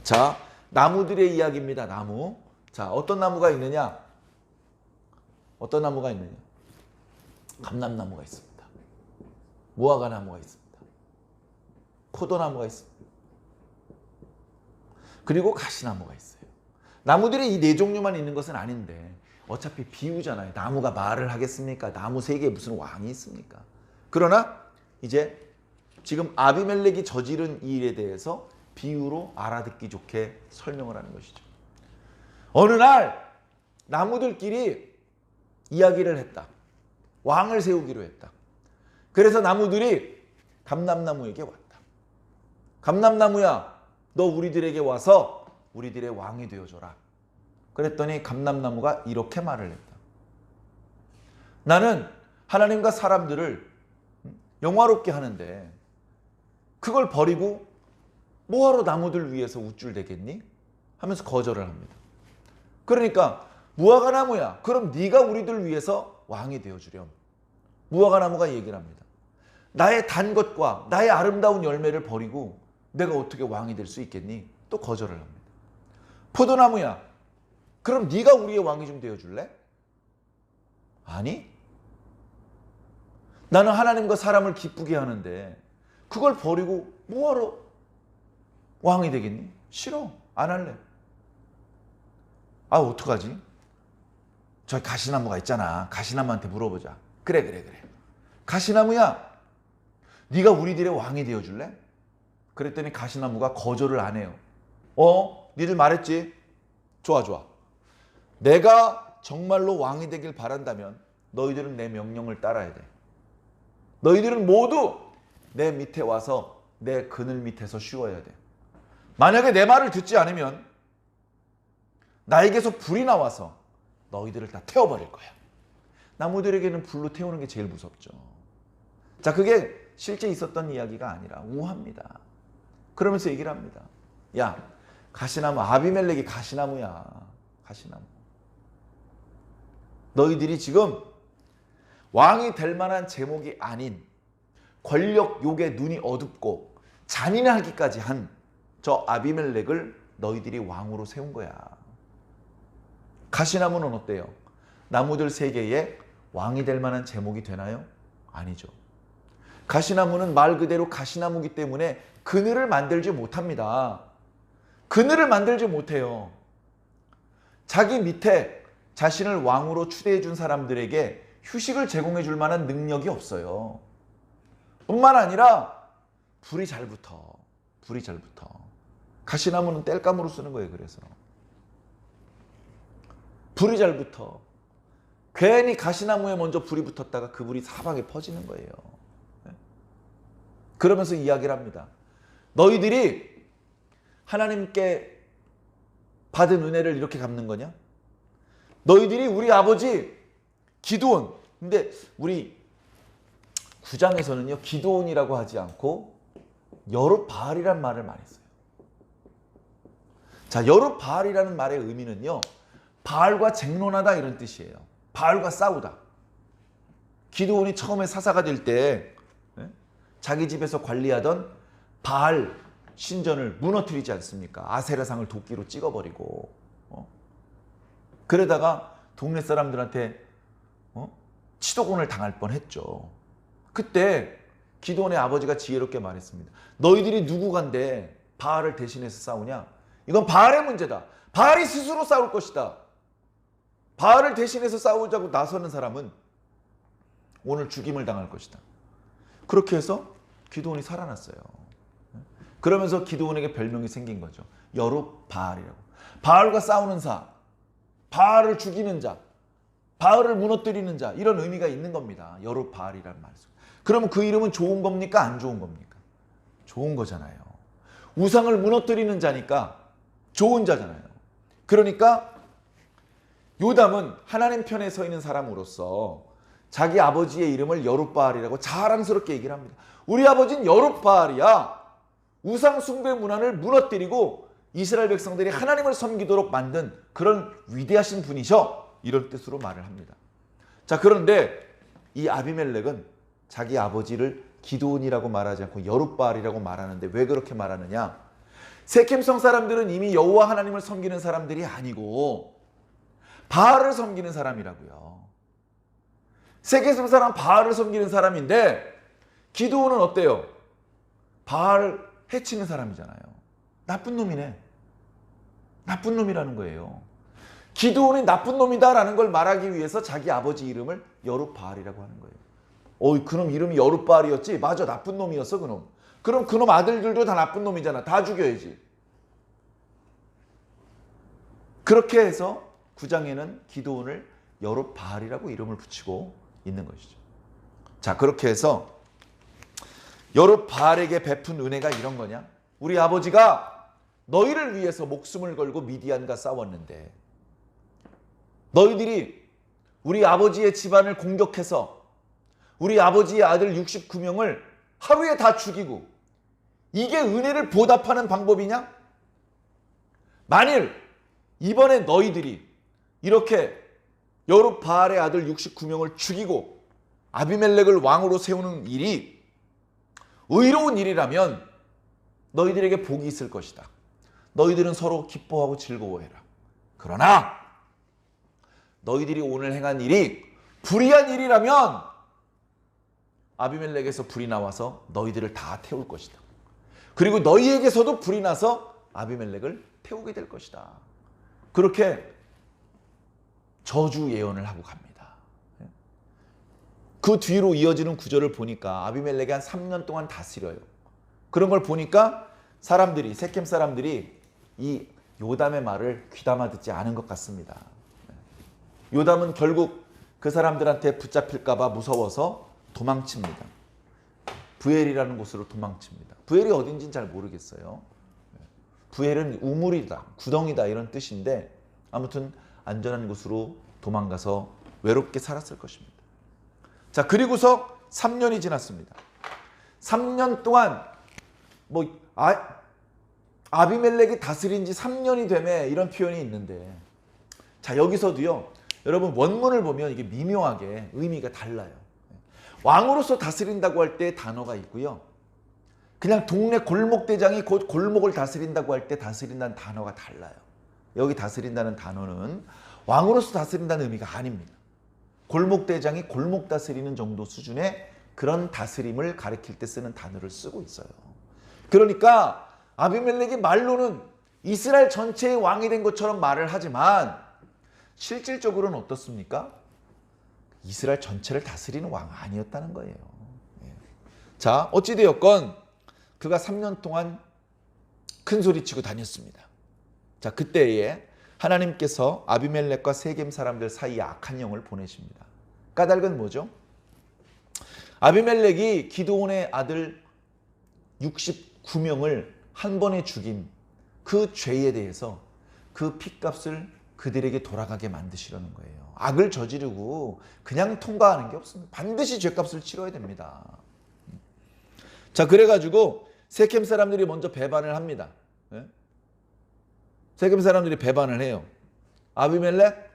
자, 나무들의 이야기입니다. 나무. 자, 어떤 나무가 있느냐? 어떤 나무가 있느냐? 감람나무가 있습니다. 무화과 나무가 있습니다. 포도나무가 있습니다. 그리고 가시나무가 있어요. 나무들이 이 네 종류만 있는 것은 아닌데 어차피 비유잖아요. 나무가 말을 하겠습니까? 나무 세계에 무슨 왕이 있습니까? 그러나 이제 지금 아비멜렉이 저지른 이 일에 대해서 비유로 알아듣기 좋게 설명을 하는 것이죠. 어느 날 나무들끼리 이야기를 했다. 왕을 세우기로 했다. 그래서 나무들이 감람나무에게 왔다. 감람나무야, 너 우리들에게 와서 우리들의 왕이 되어줘라. 그랬더니 감람나무가 이렇게 말을 했다. 나는 하나님과 사람들을 영화롭게 하는데 그걸 버리고 뭐하러 나무들 위해서 우쭐대겠니? 하면서 거절을 합니다. 그러니까 무화과 나무야, 그럼 네가 우리들 위해서 왕이 되어주렴. 무화과 나무가 얘기를 합니다. 나의 단 것과 나의 아름다운 열매를 버리고 내가 어떻게 왕이 될 수 있겠니? 또 거절을 합니다. 포도나무야, 그럼 네가 우리의 왕이 좀 되어줄래? 아니, 나는 하나님과 사람을 기쁘게 하는데 그걸 버리고 뭐하러 왕이 되겠니? 싫어, 안 할래. 아, 어떡하지? 저 가시나무가 있잖아. 가시나무한테 물어보자. 그래. 가시나무야, 네가 우리들의 왕이 되어줄래? 그랬더니 가시나무가 거절을 안 해요. 니들 말했지? 좋아. 내가 정말로 왕이 되길 바란다면 너희들은 내 명령을 따라야 돼. 너희들은 모두 내 밑에 와서 내 그늘 밑에서 쉬어야 돼. 만약에 내 말을 듣지 않으면 나에게서 불이 나와서 너희들을 다 태워버릴 거야. 나무들에게는 불로 태우는 게 제일 무섭죠. 자, 그게 실제 있었던 이야기가 아니라 우화입니다. 그러면서 얘기를 합니다. 야, 가시나무, 아비멜렉이 가시나무야. 가시나무. 너희들이 지금 왕이 될 만한 제목이 아닌 권력 욕에 눈이 어둡고 잔인하기까지 한 저 아비멜렉을 너희들이 왕으로 세운 거야. 가시나무는 어때요? 나무들 세계에 왕이 될 만한 제목이 되나요? 아니죠. 가시나무는 말 그대로 가시나무이기 때문에 그늘을 만들지 못합니다. 그늘을 만들지 못해요. 자기 밑에 자신을 왕으로 추대해 준 사람들에게 휴식을 제공해 줄 만한 능력이 없어요. 뿐만 아니라 불이 잘 붙어. 불이 잘 붙어. 가시나무는 땔감으로 쓰는 거예요. 그래서 불이 잘 붙어. 괜히 가시나무에 먼저 불이 붙었다가 그 불이 사방에 퍼지는 거예요. 그러면서 이야기를 합니다. 너희들이 하나님께 받은 은혜를 이렇게 갚는 거냐? 너희들이 우리 아버지 기드온, 근데 우리 9장에서는요 기드온이라고 하지 않고 여룻바알이란 말을 많이 써요. 자, 여룻바알이라는 말의 의미는요 바알과 쟁론하다 이런 뜻이에요. 바알과 싸우다. 기드온이 처음에 사사가 될 때 자기 집에서 관리하던 바알 신전을 무너뜨리지 않습니까? 아세라상을 도끼로 찍어버리고 그러다가 동네 사람들한테 치도곤을 당할 뻔했죠. 그때 기드온의 아버지가 지혜롭게 말했습니다. 너희들이 누구간데 바알을 대신해서 싸우냐? 이건 바알의 문제다. 바알이 스스로 싸울 것이다. 바알을 대신해서 싸우자고 나서는 사람은 오늘 죽임을 당할 것이다. 그렇게 해서 기드온이 살아났어요. 그러면서 기드온에게 별명이 생긴 거죠. 여룻바알이라고. 바알과 싸우는 자, 바알을 죽이는 자, 바알을 무너뜨리는 자, 이런 의미가 있는 겁니다. 여룻바알이라는 말이죠. 그러면 그 이름은 좋은 겁니까? 안 좋은 겁니까? 좋은 거잖아요. 우상을 무너뜨리는 자니까 좋은 자잖아요. 그러니까 요담은 하나님 편에 서 있는 사람으로서 자기 아버지의 이름을 여룻바알이라고 자랑스럽게 얘기를 합니다. 우리 아버지는 여룻바알이야. 우상 숭배 문화를 무너뜨리고 이스라엘 백성들이 하나님을 섬기도록 만든 그런 위대하신 분이셔. 이런 뜻으로 말을 합니다. 자, 그런데 이 아비멜렉은 자기 아버지를 기드온이라고 말하지 않고 여룻바알이라고 말하는데 왜 그렇게 말하느냐? 세켐성 사람들은 이미 여호와 하나님을 섬기는 사람들이 아니고 바알을 섬기는 사람이라고요. 세켐성 사람 바알을 섬기는 사람인데 기드온은 어때요? 바알 해치는 사람이잖아요. 나쁜 놈이네. 나쁜 놈이라는 거예요. 기드온이 나쁜 놈이다라는 걸 말하기 위해서 자기 아버지 이름을 여룻바알이라고 하는 거예요. 그놈 이름이 여룻바알이었지? 맞아, 나쁜 놈이었어 그놈. 그럼 그놈 아들들도 다 나쁜 놈이잖아. 다 죽여야지. 그렇게 해서 9장에는 기드온을 여룻바알이라고 이름을 붙이고 있는 것이죠. 자, 그렇게 해서 여룻바알에게 베푼 은혜가 이런 거냐? 우리 아버지가 너희를 위해서 목숨을 걸고 미디안과 싸웠는데 너희들이 우리 아버지의 집안을 공격해서 우리 아버지의 아들 69명을 하루에 다 죽이고 이게 은혜를 보답하는 방법이냐? 만일 이번에 너희들이 이렇게 여룻바알의 아들 69명을 죽이고 아비멜렉을 왕으로 세우는 일이 의로운 일이라면 너희들에게 복이 있을 것이다. 너희들은 서로 기뻐하고 즐거워해라. 그러나 너희들이 오늘 행한 일이 불의한 일이라면 아비멜렉에서 불이 나와서 너희들을 다 태울 것이다. 그리고 너희에게서도 불이 나서 아비멜렉을 태우게 될 것이다. 그렇게 저주 예언을 하고 갑니다. 그 뒤로 이어지는 구절을 보니까 아비멜렉이 한 3년 동안 다스려요. 그런 걸 보니까 사람들이, 세켐 사람들이 이 요담의 말을 귀담아 듣지 않은 것 같습니다. 요담은 결국 그 사람들한테 붙잡힐까 봐 무서워서 도망칩니다. 부엘이라는 곳으로 도망칩니다. 부엘이 어딘지는 잘 모르겠어요. 부엘은 우물이다, 구덩이다 이런 뜻인데 아무튼 안전한 곳으로 도망가서 외롭게 살았을 것입니다. 자, 그리고서 3년이 지났습니다. 3년 동안 아비멜렉이 다스린 지 3년이 되매 이런 표현이 있는데, 자, 여기서도요, 여러분 원문을 보면 이게 미묘하게 의미가 달라요. 왕으로서 다스린다고 할 때 단어가 있고요, 그냥 동네 골목대장이 곧 골목을 다스린다고 할 때 다스린다는 단어가 달라요. 여기 다스린다는 단어는 왕으로서 다스린다는 의미가 아닙니다. 골목대장이 골목 다스리는 정도 수준의 그런 다스림을 가리킬 때 쓰는 단어를 쓰고 있어요. 그러니까 아비멜렉이 말로는 이스라엘 전체의 왕이 된 것처럼 말을 하지만 실질적으로는 어떻습니까? 이스라엘 전체를 다스리는 왕 아니었다는 거예요. 자, 어찌되었건 그가 3년 동안 큰 소리치고 다녔습니다. 자, 그때에 하나님께서 아비멜렉과 세겜 사람들 사이에 악한 영을 보내십니다. 까닭은 뭐죠? 아비멜렉이 기드온의 아들 69명을 한 번에 죽인 그 죄에 대해서 그 핏값을 그들에게 돌아가게 만드시려는 거예요. 악을 저지르고 그냥 통과하는 게 없습니다. 반드시 죄값을 치러야 됩니다. 자, 그래가지고 세겜 사람들이 먼저 배반을 합니다. 세겜 사람들이 배반을 해요. 아비멜렉?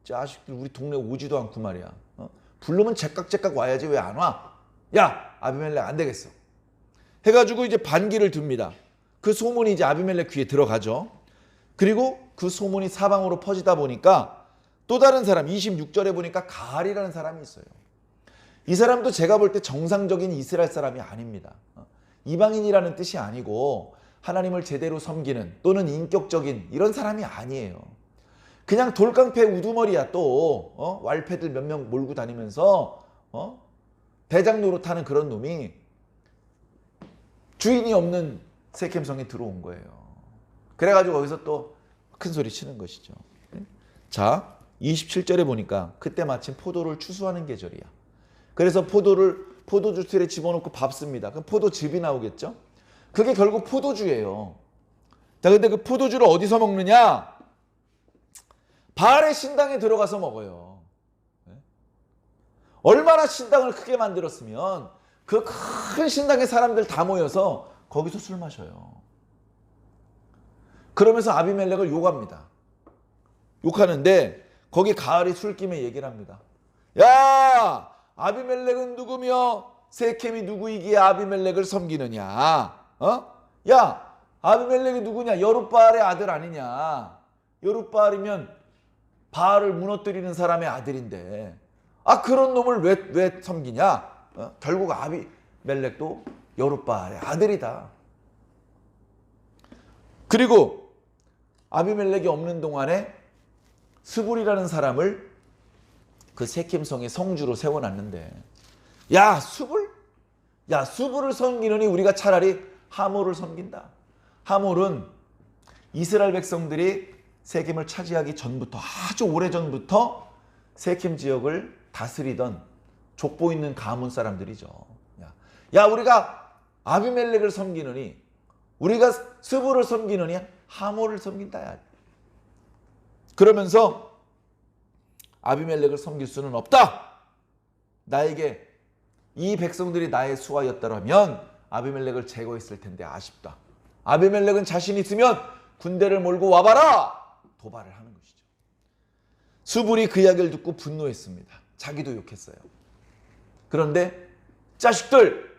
자식들 우리 동네 오지도 않고 말이야. 부르면 제깍제깍 와야지 왜 안 와? 야, 아비멜렉 안 되겠어. 해가지고 이제 반기를 듭니다. 그 소문이 이제 아비멜렉 귀에 들어가죠. 그리고 그 소문이 사방으로 퍼지다 보니까 또 다른 사람, 26절에 보니까 가알이라는 사람이 있어요. 이 사람도 제가 볼 때 정상적인 이스라엘 사람이 아닙니다. 이방인이라는 뜻이 아니고 하나님을 제대로 섬기는 또는 인격적인 이런 사람이 아니에요. 그냥 돌깡패 우두머리야. 또 왈패들 몇 명 몰고 다니면서 대장 노릇하는 그런 놈이 주인이 없는 세겜성에 들어온 거예요. 그래가지고 거기서 또 큰 소리 치는 것이죠. 자, 27절에 보니까 그때 마침 포도를 추수하는 계절이야. 그래서 포도주 틀에 집어넣고 밥 씁니다. 그럼 포도즙이 나오겠죠? 그게 결국 포도주예요. 자, 근데 그 포도주를 어디서 먹느냐? 바알의 신당에 들어가서 먹어요. 얼마나 신당을 크게 만들었으면 그 큰 신당의 사람들 다 모여서 거기서 술 마셔요. 그러면서 아비멜렉을 욕합니다. 욕하는데 거기 가알이 술김에 얘기를 합니다. 야, 아비멜렉은 누구며 세켐이 누구이기에 아비멜렉을 섬기느냐? 야, 아비멜렉이 누구냐? 여룻바알의 아들 아니냐? 여룻바알이면 바알을 무너뜨리는 사람의 아들인데, 그런 놈을 왜 섬기냐? 결국 아비멜렉도 여룻바알의 아들이다. 그리고 아비멜렉이 없는 동안에 스불이라는 사람을 그 세켐성의 성주로 세워놨는데, 야, 스불? 야, 스불을 섬기느니 우리가 차라리 하몰을 섬긴다. 하몰은 이스라엘 백성들이 세겜을 차지하기 전부터, 아주 오래전부터 세겜 지역을 다스리던 족보 있는 가문 사람들이죠. 야, 우리가 아비멜렉을 섬기느니, 우리가 스불을 섬기느니 하몰을 섬긴다. 그러면서 아비멜렉을 섬길 수는 없다. 나에게 이 백성들이 나의 수하였더라면 아비멜렉을 제거했을 텐데 아쉽다. 아비멜렉은 자신 있으면 군대를 몰고 와봐라. 도발을 하는 것이죠. 스불이 그 이야기를 듣고 분노했습니다. 자기도 욕했어요. 그런데 자식들,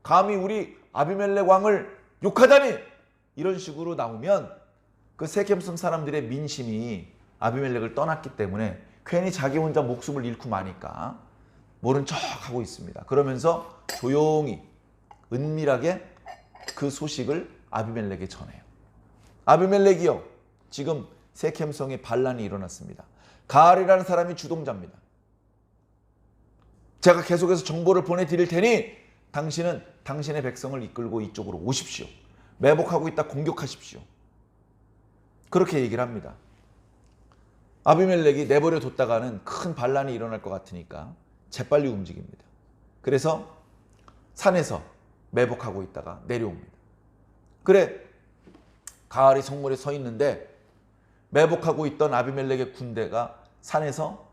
감히 우리 아비멜렉 왕을 욕하다니, 이런 식으로 나오면 그 세겜성 사람들의 민심이 아비멜렉을 떠났기 때문에 괜히 자기 혼자 목숨을 잃고 마니까 모른 척 하고 있습니다. 그러면서 조용히 은밀하게 그 소식을 아비멜렉에 전해요. 아비멜렉이요, 지금 세겜성에 반란이 일어났습니다. 가알이라는 사람이 주동자입니다. 제가 계속해서 정보를 보내드릴 테니 당신은 당신의 백성을 이끌고 이쪽으로 오십시오. 매복하고 있다 공격하십시오. 그렇게 얘기를 합니다. 아비멜렉이 내버려 뒀다가는 큰 반란이 일어날 것 같으니까 재빨리 움직입니다. 그래서 산에서 매복하고 있다가 내려옵니다. 그래, 가알이 성문에 서 있는데 매복하고 있던 아비멜렉의 군대가 산에서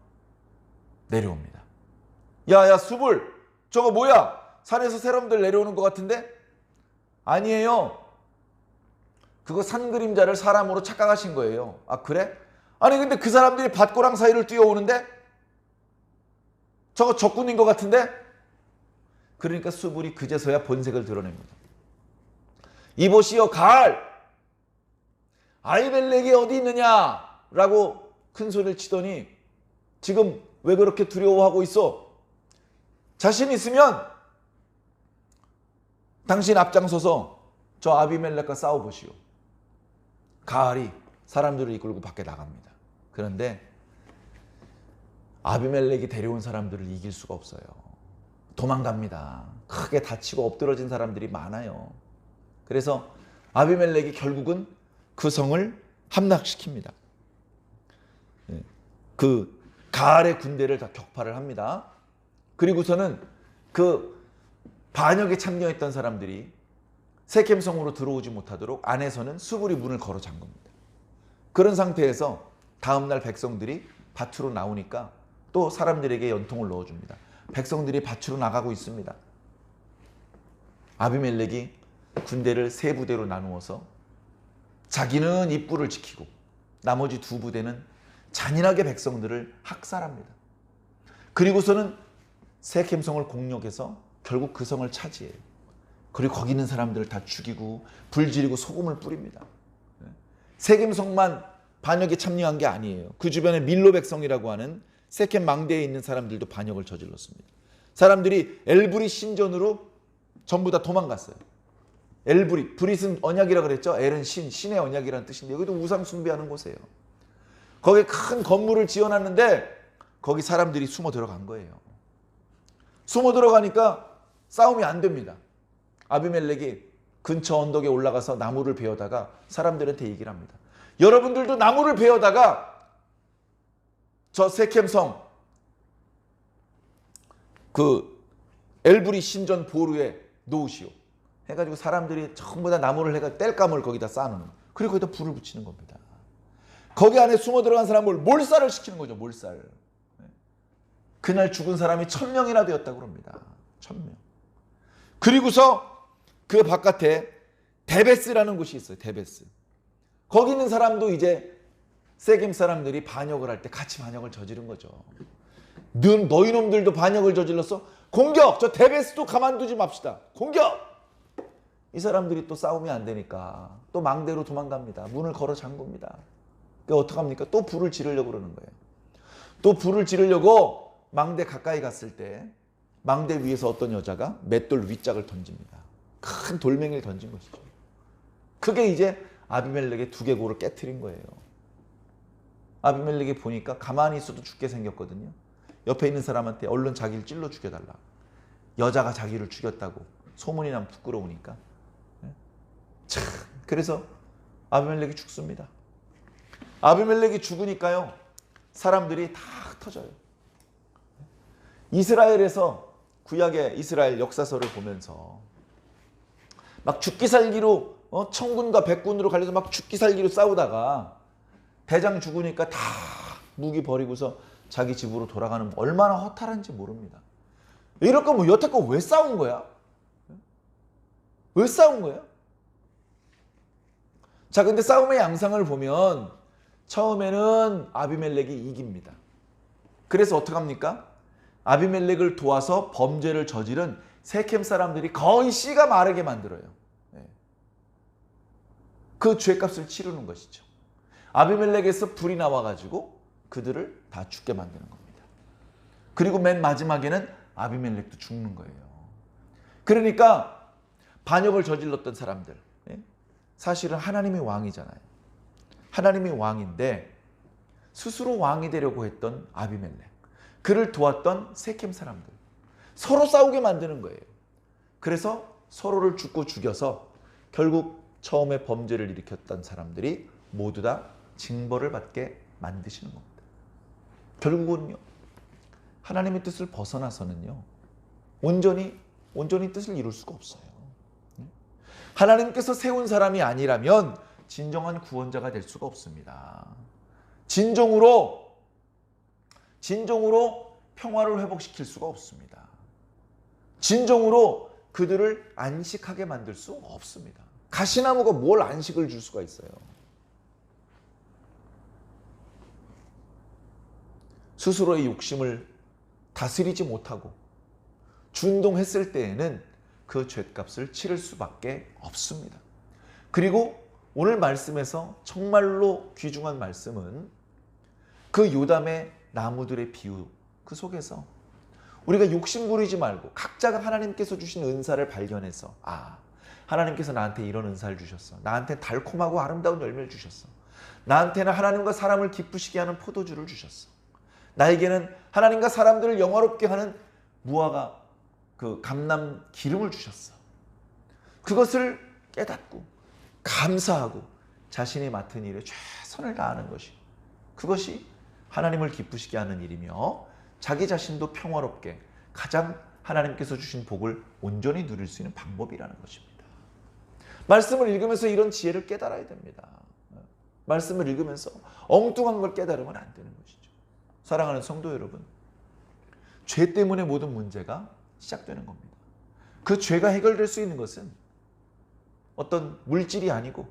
내려옵니다. 야야 수불, 저거 뭐야? 산에서 사람들 내려오는 것 같은데? 아니에요. 그거 산 그림자를 사람으로 착각하신 거예요. 아 그래? 아니 근데 그 사람들이 밭고랑 사이를 뛰어오는데? 저거 적군인 것 같은데? 그러니까 수불이 그제서야 본색을 드러냅니다. 이보시오 가을, 아비멜렉이 어디 있느냐? 라고 큰 소리를 치더니 지금 왜 그렇게 두려워하고 있어? 자신 있으면 당신 앞장서서 저 아비멜렉과 싸워보시오. 가을이 사람들을 이끌고 밖에 나갑니다. 그런데 아비멜렉이 데려온 사람들을 이길 수가 없어요. 도망갑니다. 크게 다치고 엎드러진 사람들이 많아요. 그래서 아비멜렉이 결국은 그 성을 함락시킵니다. 그 가을의 군대를 다 격파를 합니다. 그리고서는 그 반역에 참여했던 사람들이 세켐성으로 들어오지 못하도록 안에서는 수불이 문을 걸어 잠깁니다. 그런 상태에서 다음날 백성들이 밭으로 나오니까 또 사람들에게 연통을 넣어줍니다. 백성들이 밭으로 나가고 있습니다. 아비멜렉이 군대를 세 부대로 나누어서 자기는 입구를 지키고 나머지 두 부대는 잔인하게 백성들을 학살합니다. 그리고서는 세켐성을 공격해서 결국 그 성을 차지해요. 그리고 거기 있는 사람들을 다 죽이고 불지르고 소금을 뿌립니다. 세겜성만 반역에 참여한 게 아니에요. 그 주변에 밀로 백성이라고 하는 세켐 망대에 있는 사람들도 반역을 저질렀습니다. 사람들이 엘브릿 신전으로 전부 다 도망갔어요. 엘브릿, 브릿은 언약이라고 그랬죠. 엘은 신의 언약이라는 뜻인데 여기도 우상 숭배하는 곳이에요. 거기에 큰 건물을 지어놨는데 거기 사람들이 숨어 들어간 거예요. 숨어 들어가니까 싸움이 안 됩니다. 아비멜렉이 근처 언덕에 올라가서 나무를 베어다가 사람들한테 얘기를 합니다. 여러분들도 나무를 베어다가 저 세켐성 그 엘브릿 신전 보루에 놓으시오. 해가지고 사람들이 전부 다 나무를 해가 땔감을 거기다 쌓아놓는 거예요. 그리고 거기다 불을 붙이는 겁니다. 거기 안에 숨어 들어간 사람을 몰살을 시키는 거죠. 몰살. 그날 죽은 사람이 1000명이나 되었다고 합니다. 1000명. 그리고서 그 바깥에 데베스라는 곳이 있어요. 데베스. 거기 있는 사람도 이제 세겜 사람들이 반역을 할 때 같이 반역을 저지른 거죠. 너희 놈들도 반역을 저질렀어? 공격! 저 데베스도 가만두지 맙시다. 공격! 이 사람들이 또 싸움이 안 되니까 또 망대로 도망갑니다. 문을 걸어 잠굽니다. 그러니까 어떡합니까? 또 불을 지르려고 그러는 거예요. 또 불을 지르려고 망대 가까이 갔을 때 망대 위에서 어떤 여자가 맷돌 윗짝을 던집니다. 큰 돌멩이를 던진 것이죠. 그게 이제 아비멜렉의 두개골을 깨트린 거예요. 아비멜렉이 보니까 가만히 있어도 죽게 생겼거든요. 옆에 있는 사람한테 얼른 자기를 찔러 죽여달라. 여자가 자기를 죽였다고 소문이 나면 부끄러우니까. 참, 그래서 아비멜렉이 죽습니다. 아비멜렉이 죽으니까요, 사람들이 다 흩어져요. 이스라엘에서 구약의 이스라엘 역사서를 보면서 막 죽기 살기로 청군과 백군으로 갈려서 막 죽기 살기로 싸우다가 대장 죽으니까 다 무기 버리고서 자기 집으로 돌아가는 얼마나 허탈한지 모릅니다. 이럴 거면 여태껏 왜 싸운 거야? 왜 싸운 거야? 자, 근데 싸움의 양상을 보면 처음에는 아비멜렉이 이깁니다. 그래서 어떡합니까? 아비멜렉을 도와서 범죄를 저지른 세켐 사람들이 거의 씨가 마르게 만들어요. 그 죄값을 치르는 것이죠. 아비멜렉에서 불이 나와가지고 그들을 다 죽게 만드는 겁니다. 그리고 맨 마지막에는 아비멜렉도 죽는 거예요. 그러니까 반역을 저질렀던 사람들, 사실은 하나님이 왕이잖아요. 하나님이 왕인데 스스로 왕이 되려고 했던 아비멜렉, 그를 도왔던 세켐 사람들, 서로 싸우게 만드는 거예요. 그래서 서로를 죽고 죽여서 결국 처음에 범죄를 일으켰던 사람들이 모두 다 징벌을 받게 만드시는 겁니다. 결국은요, 하나님의 뜻을 벗어나서는요, 온전히 뜻을 이룰 수가 없어요. 하나님께서 세운 사람이 아니라면 진정한 구원자가 될 수가 없습니다. 진정으로 평화를 회복시킬 수가 없습니다. 진정으로 그들을 안식하게 만들 수 없습니다. 가시나무가 뭘 안식을 줄 수가 있어요? 스스로의 욕심을 다스리지 못하고 준동했을 때에는 그 죗값을 치를 수밖에 없습니다. 그리고 오늘 말씀에서 정말로 귀중한 말씀은 그 요담의 나무들의 비유, 그 속에서 우리가 욕심 부리지 말고 각자가 하나님께서 주신 은사를 발견해서, 하나님께서 나한테 이런 은사를 주셨어. 나한테 달콤하고 아름다운 열매를 주셨어. 나한테는 하나님과 사람을 기쁘시게 하는 포도주를 주셨어. 나에게는 하나님과 사람들을 영화롭게 하는 무화과 그 감람 기름을 주셨어. 그것을 깨닫고 감사하고 자신이 맡은 일에 최선을 다하는 것이, 그것이 하나님을 기쁘시게 하는 일이며 자기 자신도 평화롭게 가장 하나님께서 주신 복을 온전히 누릴 수 있는 방법이라는 것입니다. 말씀을 읽으면서 이런 지혜를 깨달아야 됩니다. 말씀을 읽으면서 엉뚱한 걸 깨달으면 안 되는 것이죠. 사랑하는 성도 여러분, 죄 때문에 모든 문제가 시작되는 겁니다. 그 죄가 해결될 수 있는 것은 어떤 물질이 아니고,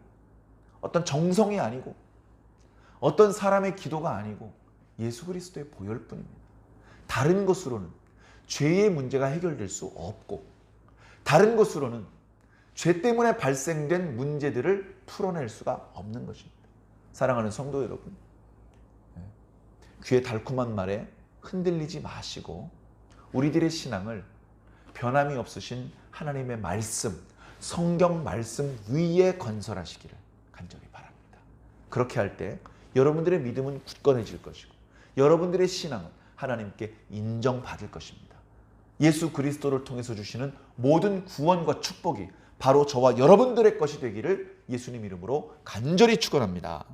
어떤 정성이 아니고, 어떤 사람의 기도가 아니고 예수 그리스도의 보혈뿐입니다. 다른 것으로는 죄의 문제가 해결될 수 없고, 다른 것으로는 죄 때문에 발생된 문제들을 풀어낼 수가 없는 것입니다. 사랑하는 성도 여러분, 귀의 달콤한 말에 흔들리지 마시고 우리들의 신앙을 변함이 없으신 하나님의 말씀, 성경 말씀 위에 건설하시기를 간절히 바랍니다. 그렇게 할 때 여러분들의 믿음은 굳건해질 것이고 여러분들의 신앙은 하나님께 인정받을 것입니다. 예수 그리스도를 통해서 주시는 모든 구원과 축복이 바로 저와 여러분들의 것이 되기를 예수님 이름으로 간절히 축원합니다.